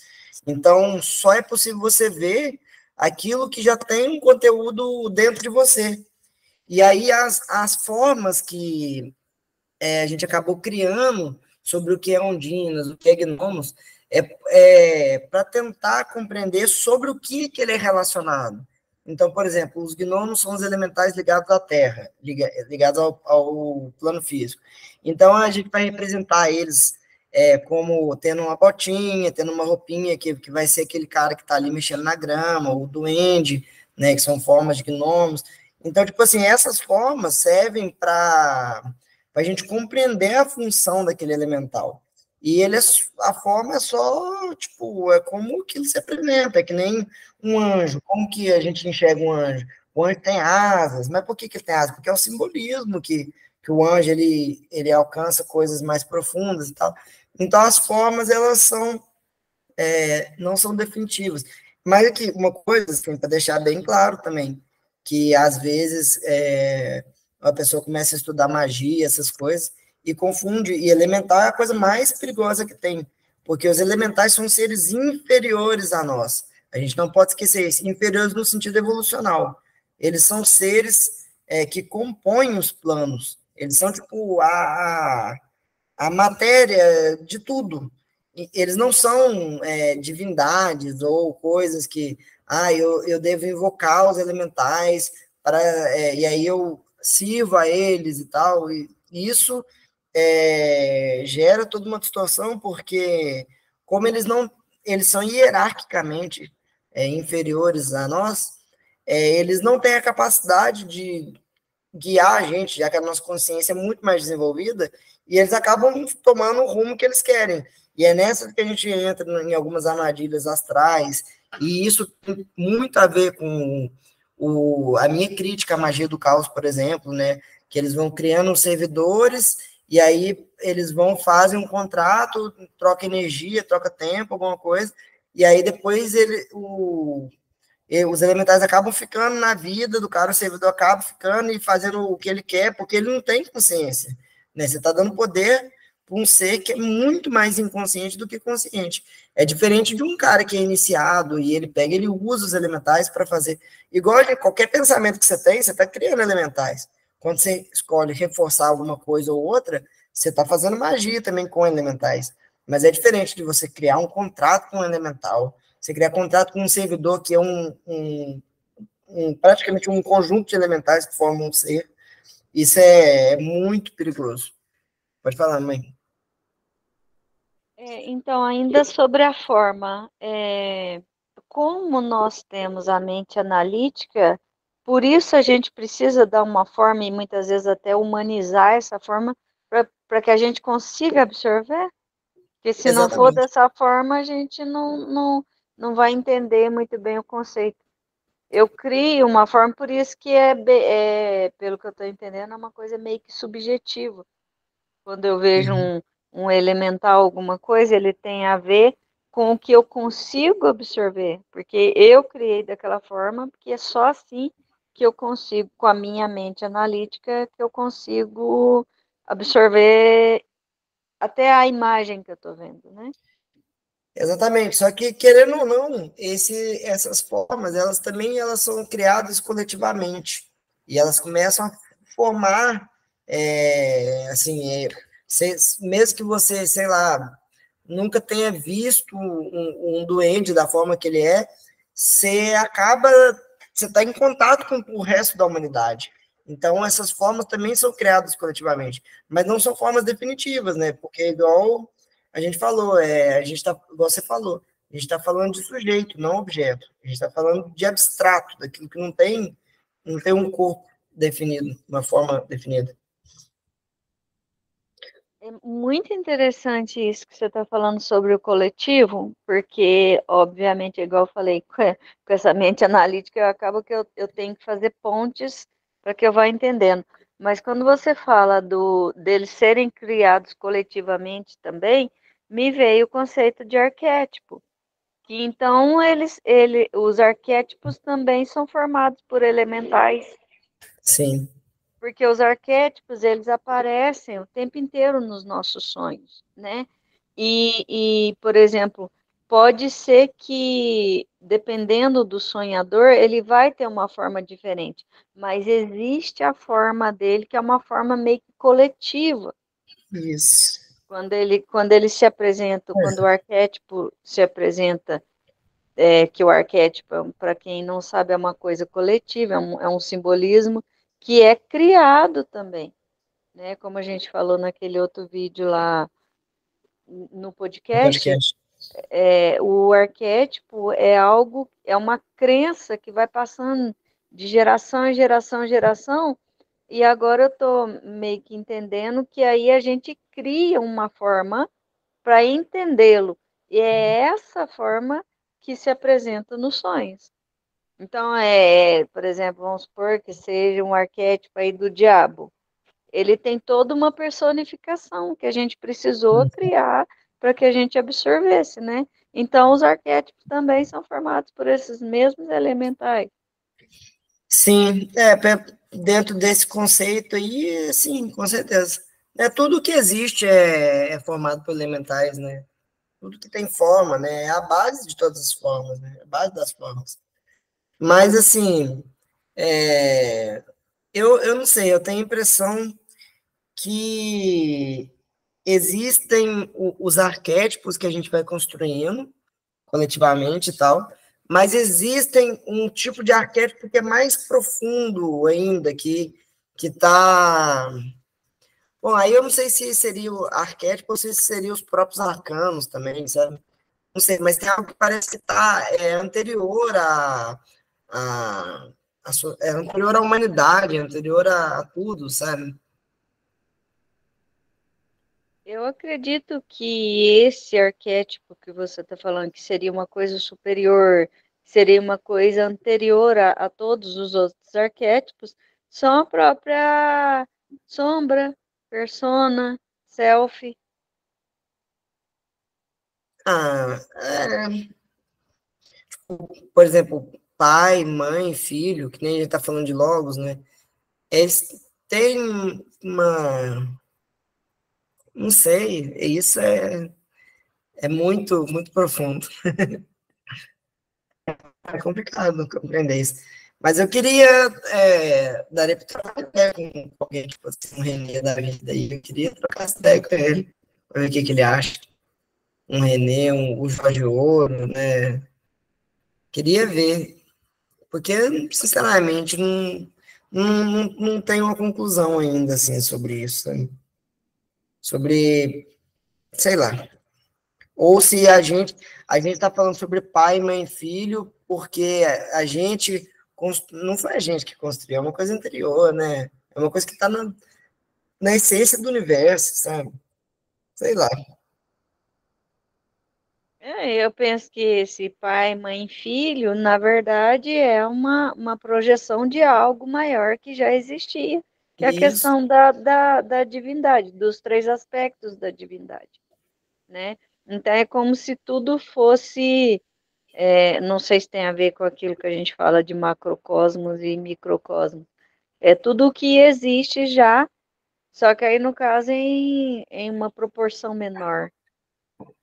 Então, só é possível você ver aquilo que já tem um conteúdo dentro de você. E aí, as formas que a gente acabou criando sobre o que é ondinas, o que é gnomos, para tentar compreender sobre o que ele é relacionado. Então, por exemplo, os gnomos são os elementais ligados à Terra, ligados ao plano físico. Então, a gente vai representar eles como tendo uma botinha, tendo uma roupinha que vai ser aquele cara que está ali mexendo na grama, o duende, né, que são formas de gnomos. Então, tipo assim, essas formas servem para a gente compreender a função daquele elemental. E a forma é só, tipo, é como que ele se apresenta, é que nem um anjo. Como que a gente enxerga um anjo? O anjo tem asas, mas por que ele tem asas? Porque é o simbolismo que o anjo, ele alcança coisas mais profundas e tal. Então, as formas, elas não são definitivas. Mas aqui, uma coisa, assim, para deixar bem claro também, que às vezes a pessoa começa a estudar magia, essas coisas, e confunde, e elemental é a coisa mais perigosa que tem, porque os elementais são seres inferiores a nós. A gente não pode esquecer isso, inferiores no sentido evolucional. Eles são seres que compõem os planos. Eles são, tipo, a matéria de tudo. Eles não são divindades ou coisas que eu devo invocar os elementais e aí eu sirvo a eles e tal. E isso gera toda uma distorção, porque como eles são hierarquicamente inferiores a nós, eles não têm a capacidade de guiar a gente, já que a nossa consciência é muito mais desenvolvida, e eles acabam tomando o rumo que eles querem. E é nessa que a gente entra em algumas armadilhas astrais, e isso tem muito a ver com a minha crítica à magia do caos, por exemplo, né? Que eles vão criando os servidores, e aí eles fazem um contrato, troca energia, troca tempo, alguma coisa, e aí depois os elementais acabam ficando na vida do cara, o servidor acaba ficando e fazendo o que ele quer, porque ele não tem consciência. Né? Você está dando poder para um ser que é muito mais inconsciente do que consciente. É diferente de um cara que é iniciado e ele usa os elementais para fazer. Igual qualquer pensamento que você tem, você está criando elementais. Quando você escolhe reforçar alguma coisa ou outra, você está fazendo magia também com elementais. Mas é diferente de você criar um contrato com um elemental, você criar contrato com um servidor que é praticamente um conjunto de elementais que formam um ser. Isso é muito perigoso. Pode falar, mãe. Então, ainda sobre a forma, como nós temos a mente analítica, por isso a gente precisa dar uma forma e muitas vezes até humanizar essa forma para que a gente consiga absorver. Porque se não for dessa forma, a gente não vai entender muito bem o conceito. Eu crio uma forma, por isso que pelo que eu estou entendendo, é uma coisa meio que subjetiva. Quando eu vejo um elemental, alguma coisa, ele tem a ver com o que eu consigo absorver, porque eu criei daquela forma, porque é só assim que eu consigo, com a minha mente analítica, que eu consigo absorver até a imagem que eu estou vendo, né? Exatamente, só que, querendo ou não, essas formas, elas são criadas coletivamente, e elas começam a formar, mesmo que você, sei lá, nunca tenha visto um duende da forma que ele é, você está em contato com o resto da humanidade. Então, essas formas também são criadas coletivamente, mas não são formas definitivas, né? Porque, igual a gente falou, igual você falou, a gente está falando de sujeito, não objeto. A gente está falando de abstrato, daquilo que não tem um corpo definido, uma forma definida. É muito interessante isso que você está falando sobre o coletivo, porque, obviamente, igual eu falei, com essa mente analítica, eu acabo que eu tenho que fazer pontes para que eu vá entendendo. Mas quando você fala deles serem criados coletivamente também, me veio o conceito de arquétipo, que então os arquétipos também são formados por elementais. Sim. Porque os arquétipos, eles aparecem o tempo inteiro nos nossos sonhos, né? Por exemplo, pode ser que, dependendo do sonhador, ele vai ter uma forma diferente, mas existe a forma dele, que é uma forma meio que coletiva. Isso. Quando ele se apresenta, quando o arquétipo se apresenta, que o arquétipo, para quem não sabe, é uma coisa coletiva, é um simbolismo que é criado também, né? Como a gente falou naquele outro vídeo lá no podcast, o arquétipo é algo, é uma crença que vai passando de geração em geração em geração, e agora eu estou meio que entendendo que aí a gente cria uma forma para entendê-lo, e é essa forma que se apresenta nos sonhos. Então, por exemplo, vamos supor que seja um arquétipo aí do diabo. Ele tem toda uma personificação que a gente precisou criar para que a gente absorvesse, né? Então, os arquétipos também são formados por esses mesmos elementais. Sim, dentro desse conceito aí, sim, com certeza. Tudo que existe é formado por elementais, né? Tudo que tem forma, né? É a base de todas as formas, né? A base das formas. Mas, assim, eu não sei, eu tenho a impressão que existem os arquétipos que a gente vai construindo coletivamente e tal, mas existem um tipo de arquétipo que é mais profundo ainda, que está... Bom, aí eu não sei se seria o arquétipo ou se seria os próprios arcanos também, sabe? Não sei, mas tem algo que parece que está anterior a, é anterior à humanidade, anterior a tudo, sabe? Eu acredito que esse arquétipo que você está falando, que seria uma coisa superior, seria uma coisa anterior a todos os outros arquétipos, são a própria sombra, persona, self. Por exemplo, pai, mãe, filho, que nem a gente está falando de logos, né? Eles têm uma... Não sei, isso é muito, muito profundo. É complicado compreender isso. Mas eu queria, daria para trocar ideia com alguém, tipo assim, um Renê da vida aí. Eu queria trocar essa ideia com ele, para ver o que ele acha. Um Renê, o Jorge Ouro, né? Queria ver, porque, sinceramente, não tenho uma conclusão ainda, assim, sobre isso, sabe? Sobre, sei lá. Ou se a gente está falando sobre pai, mãe e filho, porque a gente, não foi a gente que construiu, é uma coisa anterior, né? É uma coisa que está na essência do universo, sabe? Sei lá. Eu penso que esse pai, mãe, filho, na verdade, é uma projeção de algo maior que já existia, que é a Isso. questão da divindade, dos três aspectos da divindade, né? Então, é como se tudo fosse, não sei se tem a ver com aquilo que a gente fala de macrocosmos e microcosmos, é tudo o que existe já, só que aí, no caso, em uma proporção menor,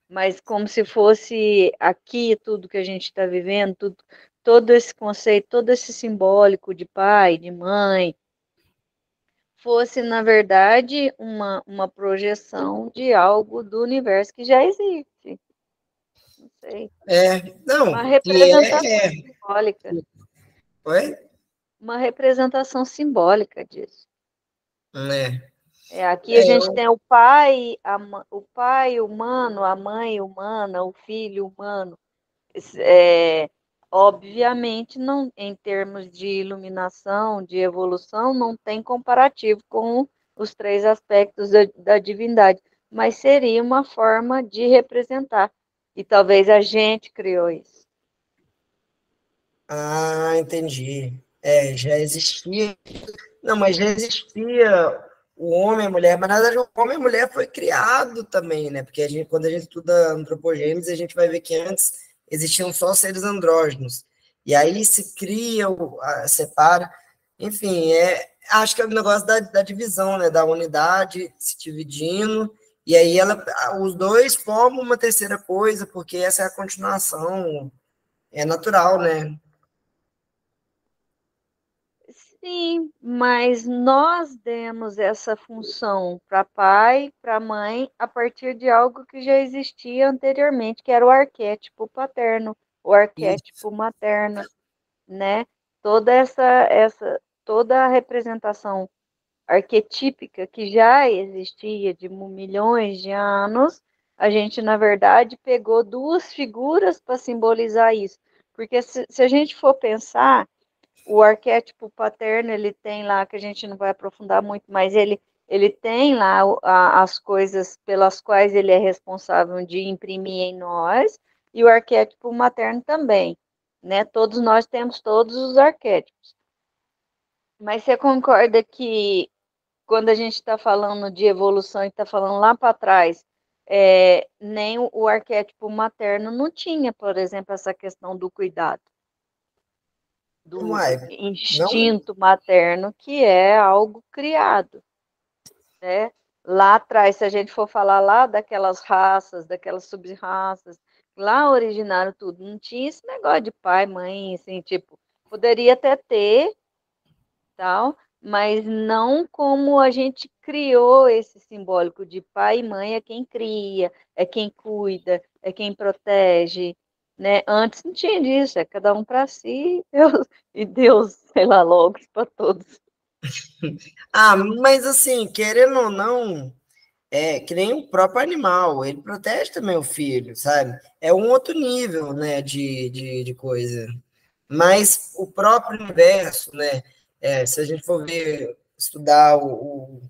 mas como se fosse aqui tudo que a gente está vivendo, tudo, todo esse conceito, todo esse simbólico de pai, de mãe, fosse, na verdade, uma projeção de algo do universo que já existe. Não sei. Uma Não, representação simbólica. Oi? Uma representação simbólica disso. É. Aqui a gente tem o pai, o pai humano, a mãe humana, o filho humano. Obviamente, não, em termos de iluminação, de evolução, não tem comparativo com os três aspectos da divindade, mas seria uma forma de representar. E talvez a gente criou isso. Ah, entendi. Já existia. Não, mas já existia o homem e a mulher, mas na verdade o homem e a mulher foi criado também, né? Porque quando a gente estuda antropogênese, a gente vai ver que antes existiam só seres andrógenos. E aí se cria, separa. Enfim, acho que é o negócio da divisão, né? Da unidade se dividindo. E aí os dois formam uma terceira coisa, porque essa é a continuação, é natural, né? Sim, mas nós demos essa função para pai, para mãe, a partir de algo que já existia anteriormente, que era o arquétipo paterno, o arquétipo materno, né? Toda a representação arquetípica que já existia de milhões de anos, a gente, na verdade, pegou duas figuras para simbolizar isso. Porque se a gente for pensar, o arquétipo paterno, ele tem lá, que a gente não vai aprofundar muito, mas ele tem lá as coisas pelas quais ele é responsável de imprimir em nós, e o arquétipo materno também, né? Todos nós temos todos os arquétipos. Mas você concorda que quando a gente está falando de evolução e está falando lá para trás, nem o arquétipo materno não tinha, por exemplo, essa questão do cuidado, do Uai, não. instinto materno, que é algo criado, né? Lá atrás, se a gente for falar lá daquelas raças, daquelas sub-raças, lá originaram tudo, não tinha esse negócio de pai, mãe, assim, tipo, poderia até ter, tal, mas não como a gente criou esse simbólico de pai e mãe é quem cria, é quem cuida, é quem protege, né? Antes não tinha disso, é cada um para si, Deus, e Deus, sei lá, logo para todos. Mas assim, querendo ou não, que nem o próprio animal, ele protege também o filho, sabe? É um outro nível, né, de coisa. Mas o próprio universo, né, se a gente for ver, estudar o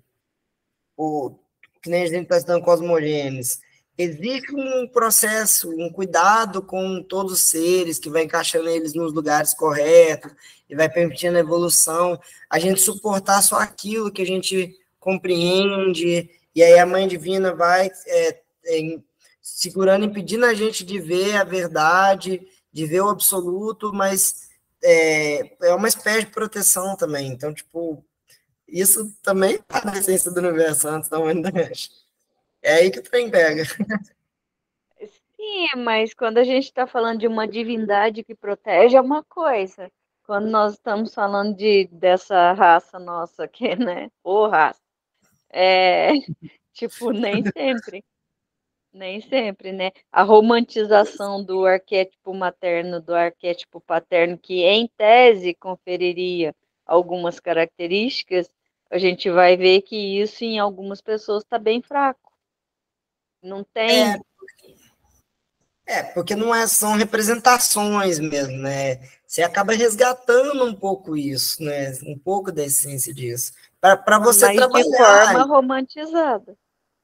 que nem a gente está estudando cosmogênese, existe um processo, um cuidado com todos os seres, que vai encaixando eles nos lugares corretos, e vai permitindo a evolução, a gente suportar só aquilo que a gente compreende, e aí a Mãe Divina vai segurando, impedindo a gente de ver a verdade, de ver o absoluto, mas é uma espécie de proteção também. Então, tipo, isso também está na essência do universo antes da humanidade. É aí que o trem pega. Sim, mas quando a gente está falando de uma divindade que protege, é uma coisa. Quando nós estamos falando dessa raça nossa aqui, né? Ou raça. Tipo, nem sempre, né? A romantização do arquétipo materno, do arquétipo paterno, que em tese conferiria algumas características, a gente vai ver que isso em algumas pessoas está bem fraco. Não tem. Porque não são representações mesmo, né? Você acaba resgatando um pouco isso, né? Um pouco da essência disso. Para você Mas de trabalhar, forma romantizada.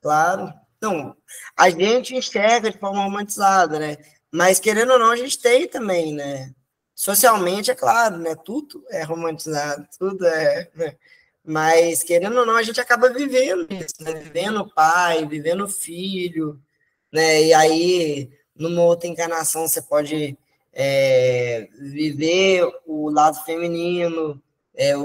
claro. Não, a gente enxerga de forma romantizada, né? Mas, querendo ou não, a gente tem também, né? Socialmente, é claro, né? Tudo é romantizado, tudo é... Né? Mas, querendo ou não, a gente acaba vivendo isso, né? Vivendo o pai, vivendo o filho, né? E aí, numa outra encarnação, você pode viver o lado feminino,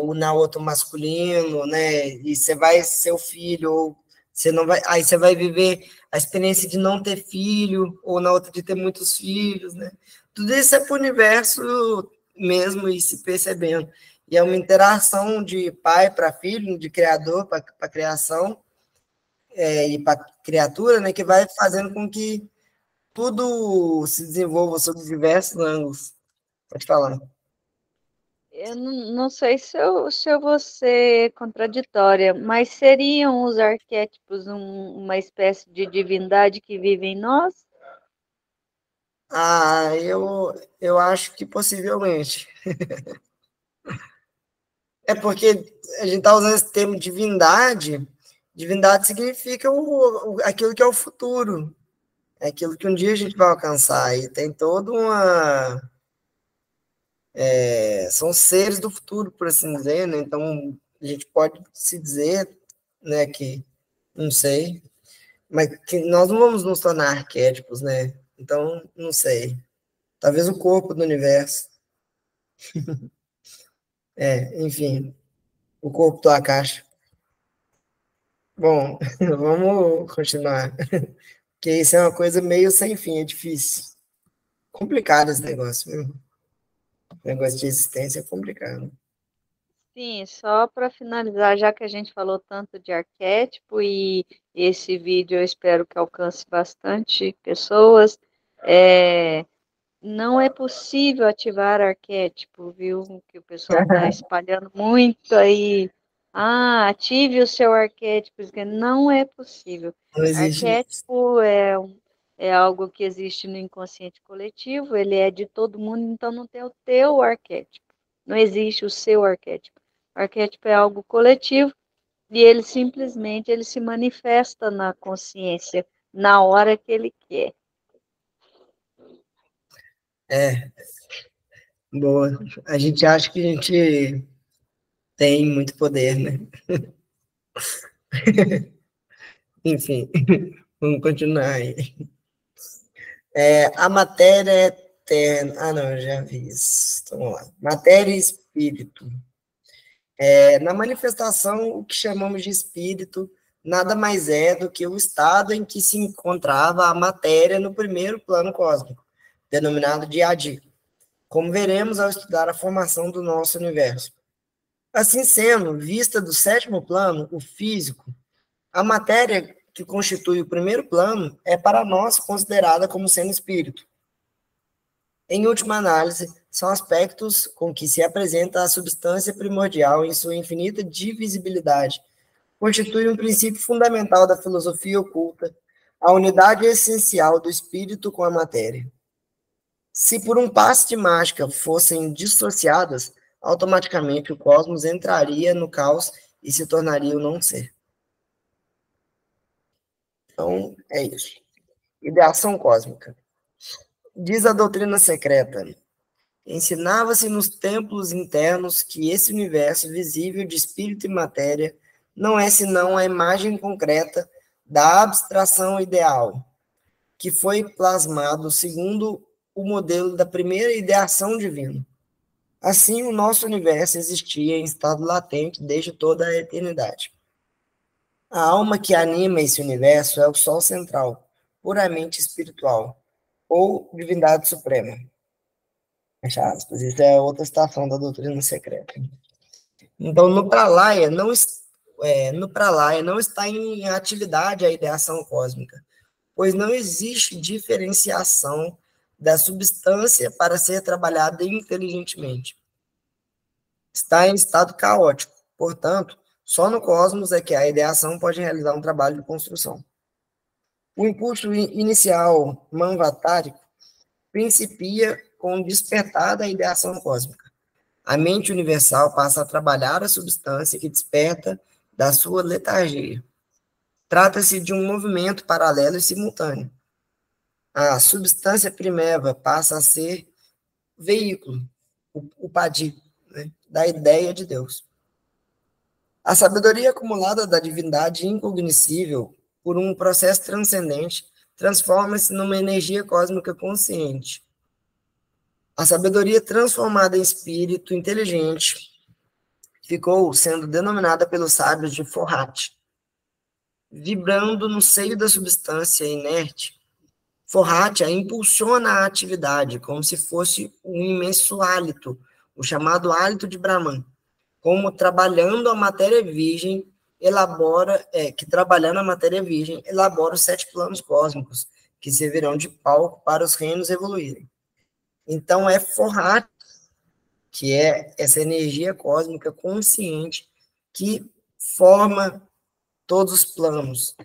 ou na outra masculino, né? E você vai ser o filho, ou você não vai, aí você vai viver a experiência de não ter filho, ou na outra de ter muitos filhos, né? Tudo isso é para o universo mesmo e se percebendo. E é uma interação de pai para filho, de criador para criação, e para criatura, né? Que vai fazendo com que tudo se desenvolva sob diversos ângulos. Pode falar. Eu não sei se eu vou ser contraditória, mas seriam os arquétipos uma espécie de divindade que vive em nós? Eu acho que possivelmente. É porque a gente está usando esse termo divindade. Divindade significa aquilo que é o futuro. É aquilo que um dia a gente vai alcançar. E tem toda uma... são seres do futuro, por assim dizer, né? Então, a gente pode se dizer, né, que, não sei, mas que nós não vamos nos tornar arquétipos, né? Então, não sei. Talvez o corpo do universo. Enfim, o corpo da caixa. Bom, vamos continuar. Porque isso é uma coisa meio sem fim, é difícil. Complicado esse negócio, viu? O negócio de existência é complicado. Sim, só para finalizar, já que a gente falou tanto de arquétipo e esse vídeo eu espero que alcance bastante pessoas, não é possível ativar arquétipo, viu? Que o pessoal está espalhando muito aí. Ah, ative o seu arquétipo. Não é possível. Não existe. Arquétipo é algo que existe no inconsciente coletivo, ele é de todo mundo, então não tem o teu arquétipo. Não existe o seu arquétipo. O arquétipo é algo coletivo e ele simplesmente ele se manifesta na consciência na hora que ele quer. Boa. A gente acha que a gente tem muito poder, né? Enfim, vamos continuar aí. A matéria é eterna. Ah, não, eu já vi isso. Então, vamos lá. Matéria e espírito. Na manifestação, o que chamamos de espírito nada mais é do que o estado em que se encontrava a matéria no primeiro plano cósmico, denominado de Adi, como veremos ao estudar a formação do nosso universo. Assim sendo, vista do sétimo plano, o físico, a matéria que constitui o primeiro plano é para nós considerada como sendo espírito. Em última análise, são aspectos com que se apresenta a substância primordial em sua infinita divisibilidade. Constitui um princípio fundamental da filosofia oculta, a unidade essencial do espírito com a matéria. Se por um passe de mágica fossem dissociadas, automaticamente o cosmos entraria no caos e se tornaria o não ser. Então, é isso. Ideação cósmica. Diz a doutrina secreta: ensinava-se nos templos internos que esse universo visível de espírito e matéria não é senão a imagem concreta da abstração ideal, que foi plasmado segundo o modelo da primeira ideação divina. Assim, o nosso universo existia em estado latente desde toda a eternidade. A alma que anima esse universo é o Sol central, puramente espiritual, ou divindade suprema. Fecha aspas. Isso é outra citação da doutrina secreta. Então, no Pralaya não está em atividade a ideação cósmica, pois não existe diferenciação da substância para ser trabalhada inteligentemente. Está em estado caótico, portanto, só no cosmos é que a ideação pode realizar um trabalho de construção. O impulso inicial manvatárico principia com o despertar da ideação cósmica. A mente universal passa a trabalhar a substância que desperta da sua letargia. Trata-se de um movimento paralelo e simultâneo. A substância primeva passa a ser veículo, o padir, né, da ideia de Deus. A sabedoria acumulada da divindade incognoscível por um processo transcendente transforma-se numa energia cósmica consciente. A sabedoria transformada em espírito inteligente ficou sendo denominada pelos sábios de Forrat. Vibrando no seio da substância inerte, Forrat a impulsiona a atividade, como se fosse um imenso hálito, o chamado hálito de Brahman, como trabalhando a matéria virgem, trabalhando a matéria virgem, elabora os 7 planos cósmicos, que servirão de palco para os reinos evoluírem. Então, é Forrat, que é essa energia cósmica consciente que forma todos os planos.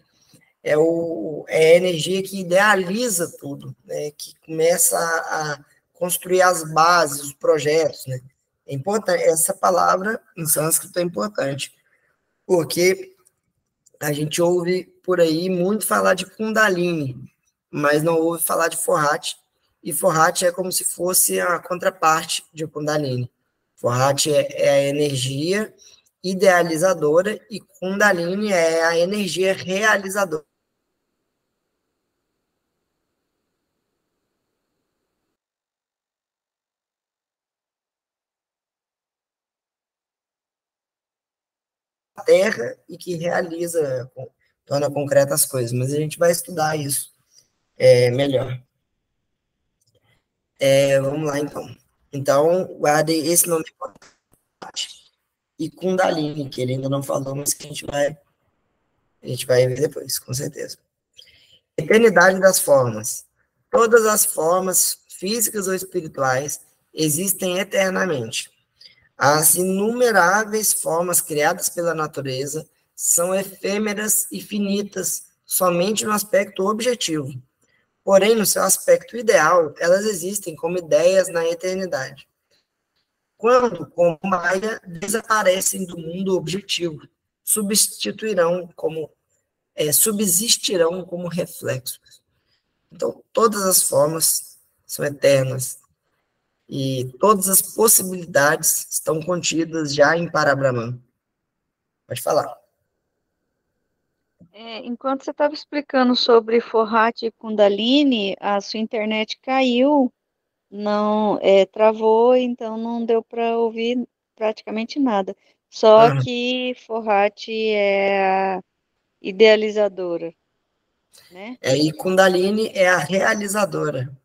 É a energia que idealiza tudo, né? Que começa a construir as bases, os projetos, né? É importante, essa palavra em sânscrito é importante, porque a gente ouve por aí muito falar de Kundalini, mas não ouve falar de Forrat, e Forrat é como se fosse a contraparte de Kundalini. Forrat é a energia idealizadora e Kundalini é a energia realizadora. Terra e que realiza, torna concretas as coisas, mas a gente vai estudar isso melhor. Vamos lá, então. Então, guarde esse nome e Kundalini, que ele ainda não falou, mas que a gente vai ver depois, com certeza. Eternidade das formas. Todas as formas, físicas ou espirituais, existem eternamente. As inumeráveis formas criadas pela natureza são efêmeras e finitas somente no aspecto objetivo. Porém, no seu aspecto ideal, elas existem como ideias na eternidade. Quando, como Maia, desaparecem do mundo objetivo, subsistirão como reflexos. Então, todas as formas são eternas. E todas as possibilidades estão contidas já em Parabrahman. Pode falar. Enquanto você estava explicando sobre Forrat e Kundalini, a sua internet caiu, não travou, então não deu para ouvir praticamente nada. Só que Forrat é a idealizadora, né? E Kundalini é a realizadora.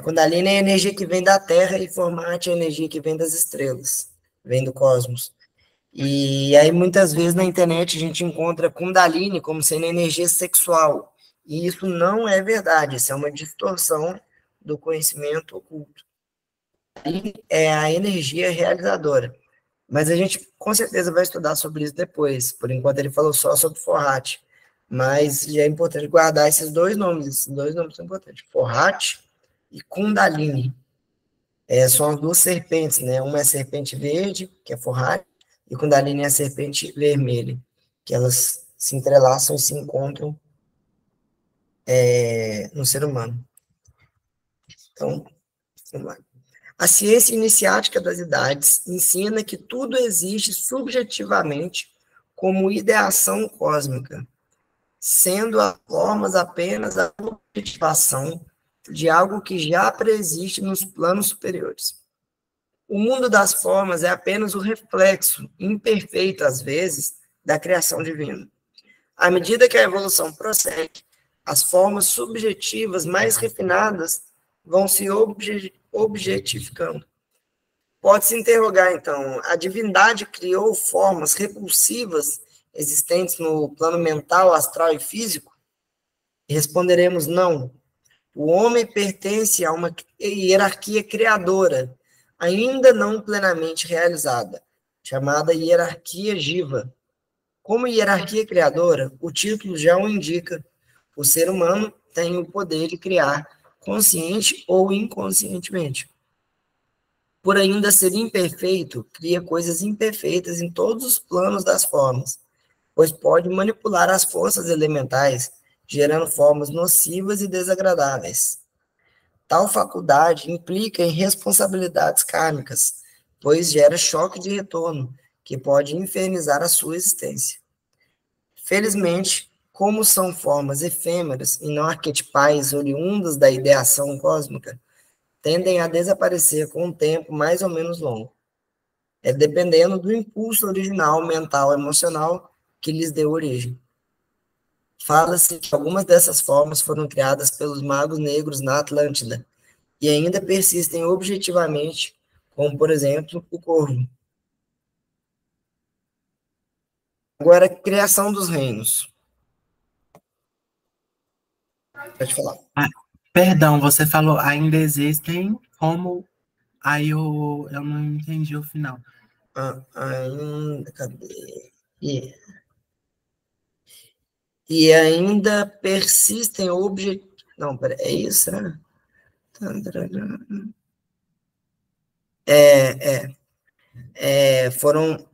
Kundalini é a energia que vem da Terra e Format é a energia que vem das estrelas, vem do cosmos. E aí, muitas vezes, na internet, a gente encontra Kundalini como sendo energia sexual. E isso não é verdade, isso é uma distorção do conhecimento oculto. É a energia realizadora. Mas a gente, com certeza, vai estudar sobre isso depois. Por enquanto, ele falou só sobre Forrat. Mas já é importante guardar esses dois nomes. Esses dois nomes são importantes. Forrat e Kundalini. São as duas serpentes, né? Uma é a serpente verde, que é Forrat, e Kundalini é a serpente vermelha, que elas se entrelaçam e se encontram no ser humano. Então, vamos lá. A ciência iniciática das idades ensina que tudo existe subjetivamente como ideação cósmica, sendo as formas apenas a objetivação de algo que já preexiste nos planos superiores. O mundo das formas é apenas o reflexo, imperfeito às vezes, da criação divina. À medida que a evolução prossegue, as formas subjetivas mais refinadas vão se objetificando. Pode-se interrogar, então, a divindade criou formas repulsivas existentes no plano mental, astral e físico? E responderemos não. O homem pertence a uma hierarquia criadora, ainda não plenamente realizada, chamada hierarquia jiva. Como hierarquia criadora, o título já o indica. O ser humano tem o poder de criar, consciente ou inconscientemente. Por ainda ser imperfeito, cria coisas imperfeitas em todos os planos das formas. pois pode manipular as forças elementais, gerando formas nocivas e desagradáveis. Tal faculdade implica em responsabilidades kármicas, pois gera choque de retorno, que pode infernizar a sua existência. Felizmente, como são formas efêmeras e não arquetipais oriundas da ideação cósmica, tendem a desaparecer com um tempo mais ou menos longo, dependendo do impulso original mental emocional que lhes deu origem. Fala-se que algumas dessas formas foram criadas pelos magos negros na Atlântida e ainda persistem objetivamente, como, por exemplo, o corvo. Agora, criação dos reinos. Pode falar. Perdão, você falou ainda existem como... Aí eu não entendi o final. Ainda, cadê? E ainda persistem objetivos... Não, peraí, é isso, né?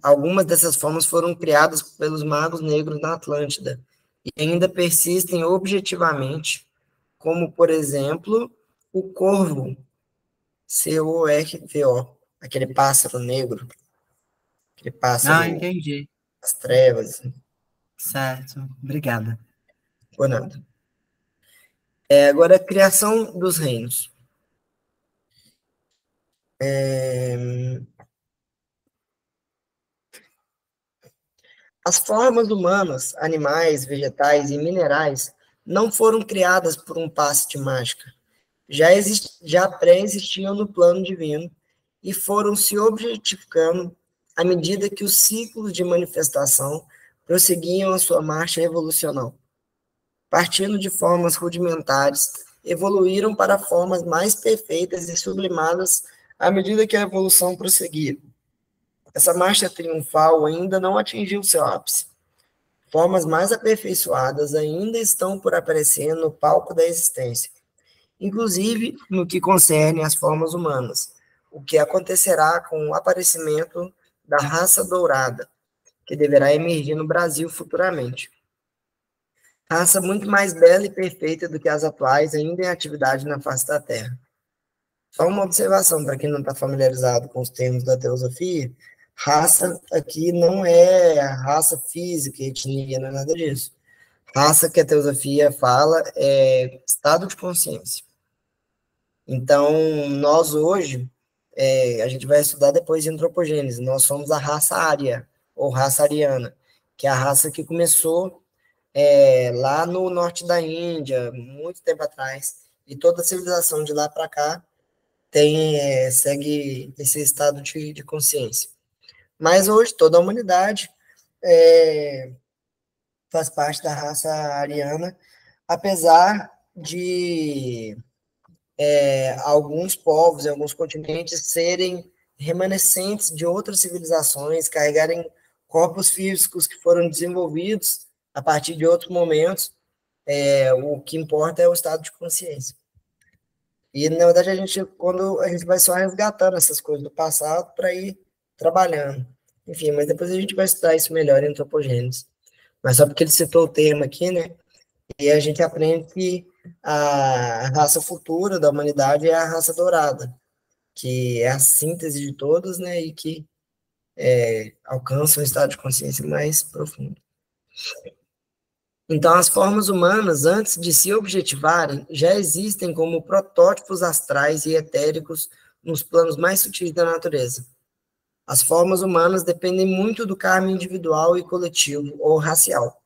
Algumas dessas formas foram criadas pelos magos negros na Atlântida e ainda persistem objetivamente, como, por exemplo, o corvo, Corvo, aquele pássaro negro, aquele pássaro Entendi. das trevas. Certo, obrigada. Por nada. Agora, a criação dos reinos. As formas humanas, animais, vegetais e minerais não foram criadas por um passe de mágica. Já pré-existiam no plano divino e foram se objetificando à medida que os ciclos de manifestação prosseguiam a sua marcha evolucional. Partindo de formas rudimentares, evoluíram para formas mais perfeitas e sublimadas à medida que a evolução prosseguia. Essa marcha triunfal ainda não atingiu seu ápice. Formas mais aperfeiçoadas ainda estão por aparecer no palco da existência, inclusive no que concerne às formas humanas, o que acontecerá com o aparecimento da raça dourada, que deverá emergir no Brasil futuramente. Raça muito mais bela e perfeita do que as atuais, ainda em atividade na face da Terra. Só uma observação para quem não está familiarizado com os termos da teosofia: raça aqui não é raça física, etnia, não é nada disso. Raça que a teosofia fala é estado de consciência. Então, nós hoje, a gente vai estudar depois de antropogênese, nós somos a raça ária, ou raça ariana, que é a raça que começou lá no norte da Índia, muito tempo atrás, e toda a civilização de lá para cá segue esse estado de consciência. Mas hoje toda a humanidade faz parte da raça ariana, apesar de alguns povos e alguns continentes serem remanescentes de outras civilizações, carregarem corpos físicos que foram desenvolvidos a partir de outros momentos. O que importa é o estado de consciência. E, na verdade, quando a gente vai só resgatando essas coisas do passado para ir trabalhando. Enfim, mas depois a gente vai estudar isso melhor em antropogênese. Mas só porque ele citou o termo aqui, né? E a gente aprende que a raça futura da humanidade é a raça dourada, que é a síntese de todos, né? E que alcança um estado de consciência mais profundo. Então, as formas humanas, antes de se objetivarem, já existem como protótipos astrais e etéricos nos planos mais sutis da natureza. As formas humanas dependem muito do karma individual e coletivo, ou racial.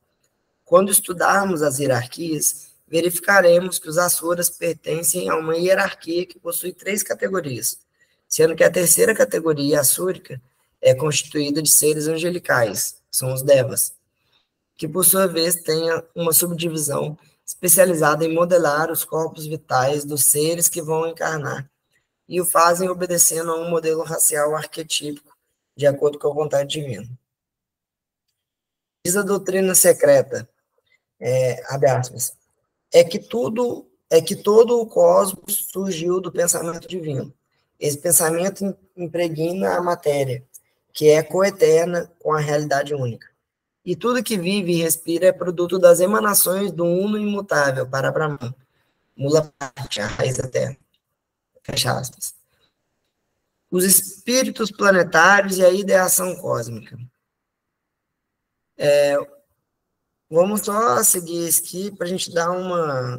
Quando estudarmos as hierarquias, verificaremos que os asuras pertencem a uma hierarquia que possui 3 categorias, sendo que a terceira categoria, assúrica, é constituída de seres angelicais, são os devas, que por sua vez tem uma subdivisão especializada em modelar os corpos vitais dos seres que vão encarnar, e o fazem obedecendo a um modelo racial arquetípico, de acordo com a vontade divina. Diz a doutrina secreta, abre aspas, que todo o cosmos surgiu do pensamento divino. Esse pensamento impregna a matéria, que é coeterna com a realidade única. E tudo que vive e respira é produto das emanações do Uno imutável, para Brahman. Mula parte, a raiz da terra. Fecha aspas. Os espíritos planetários e a ideação cósmica. Vamos só seguir isso aqui para a gente dar uma.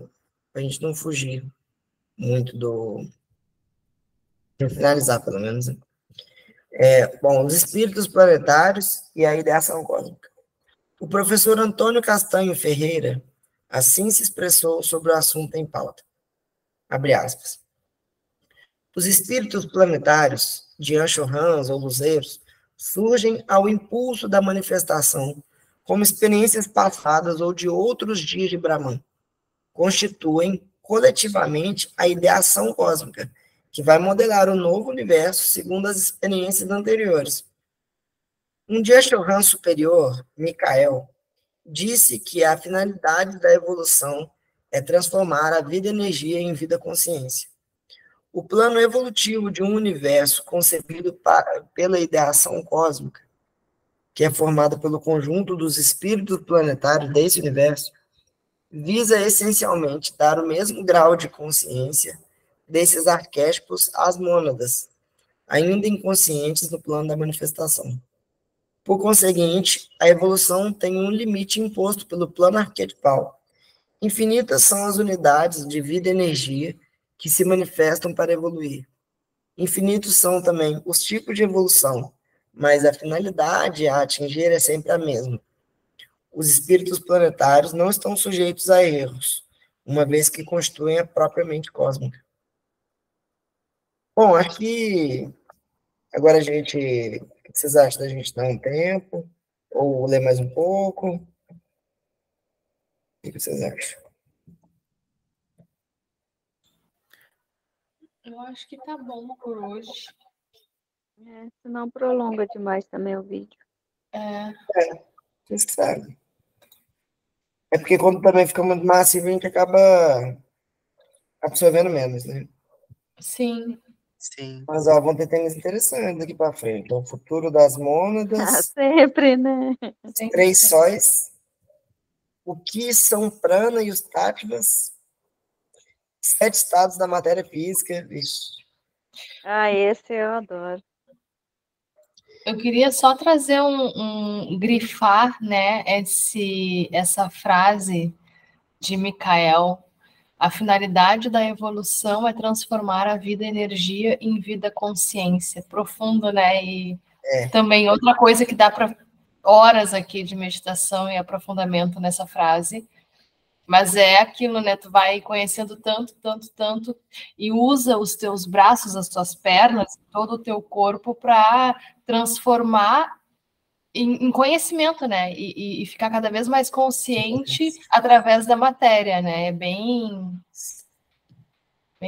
Para a gente não fugir muito do. Para finalizar, pelo menos. Bom, os espíritos planetários e a ideação cósmica. O professor Antônio Castanho Ferreira assim se expressou sobre o assunto em pauta. Abre aspas. Os espíritos planetários, de Anchorrãs ou luzeiros, surgem ao impulso da manifestação, como experiências passadas ou de outros dias de Brahman. Constituem coletivamente a ideação cósmica, que vai modelar o novo universo segundo as experiências anteriores. Um dia Chorran superior, Michael, disse que a finalidade da evolução é transformar a vida-energia em vida-consciência. O plano evolutivo de um universo concebido pela ideação cósmica, que é formado pelo conjunto dos espíritos planetários desse universo, visa essencialmente dar o mesmo grau de consciência desses arquétipos às mônadas, ainda inconscientes no plano da manifestação. Por conseguinte, a evolução tem um limite imposto pelo plano arquetipal. Infinitas são as unidades de vida e energia que se manifestam para evoluir. Infinitos são também os tipos de evolução, mas a finalidade a atingir é sempre a mesma. Os espíritos planetários não estão sujeitos a erros, uma vez que constituem a própria mente cósmica. Bom, acho que agora a gente... O que vocês acham da gente dar um tempo? Ou ler mais um pouco? O que vocês acham? Eu acho que tá bom por hoje. Senão prolonga demais também o vídeo. Vocês sabem. É porque quando também fica muito massivo, a gente acaba absorvendo menos, né? Sim. Sim. Mas ó, vão ter temas interessantes daqui para frente. Então, o futuro das mônadas, Sempre, né? os 3 sóis, o que são prana e os táttvas, 7 estados da matéria física. Ixi. Esse eu adoro. Eu queria só trazer grifar, né, essa frase de Michael. A finalidade da evolução é transformar a vida energia em vida consciência. Profundo, né? E também outra coisa que dá para horas aqui de meditação e aprofundamento nessa frase. Mas é aquilo, né? Tu vai conhecendo tanto, tanto, tanto, e usa os teus braços, as tuas pernas, todo o teu corpo para transformar em conhecimento, né? E ficar cada vez mais consciente através da matéria, né? É bem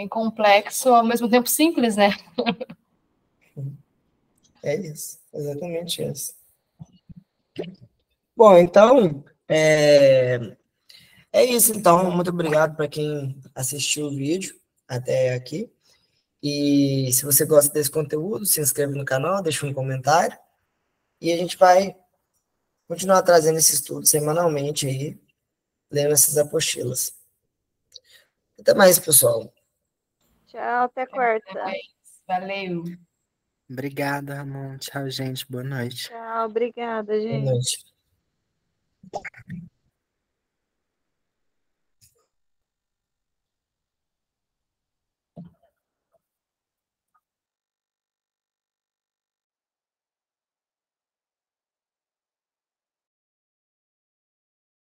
complexo, ao mesmo tempo simples, né? É isso, exatamente isso. Bom, então, é isso, então. Muito obrigado para quem assistiu o vídeo até aqui. E se você gosta desse conteúdo, se inscreve no canal, deixa um comentário. E a gente vai continuar trazendo esse estudo semanalmente aí, lendo essas apostilas. Até mais, pessoal. Tchau, até quarta. Valeu. Obrigado, Ramon. Tchau, gente. Boa noite. Tchau, obrigada, gente. Boa noite.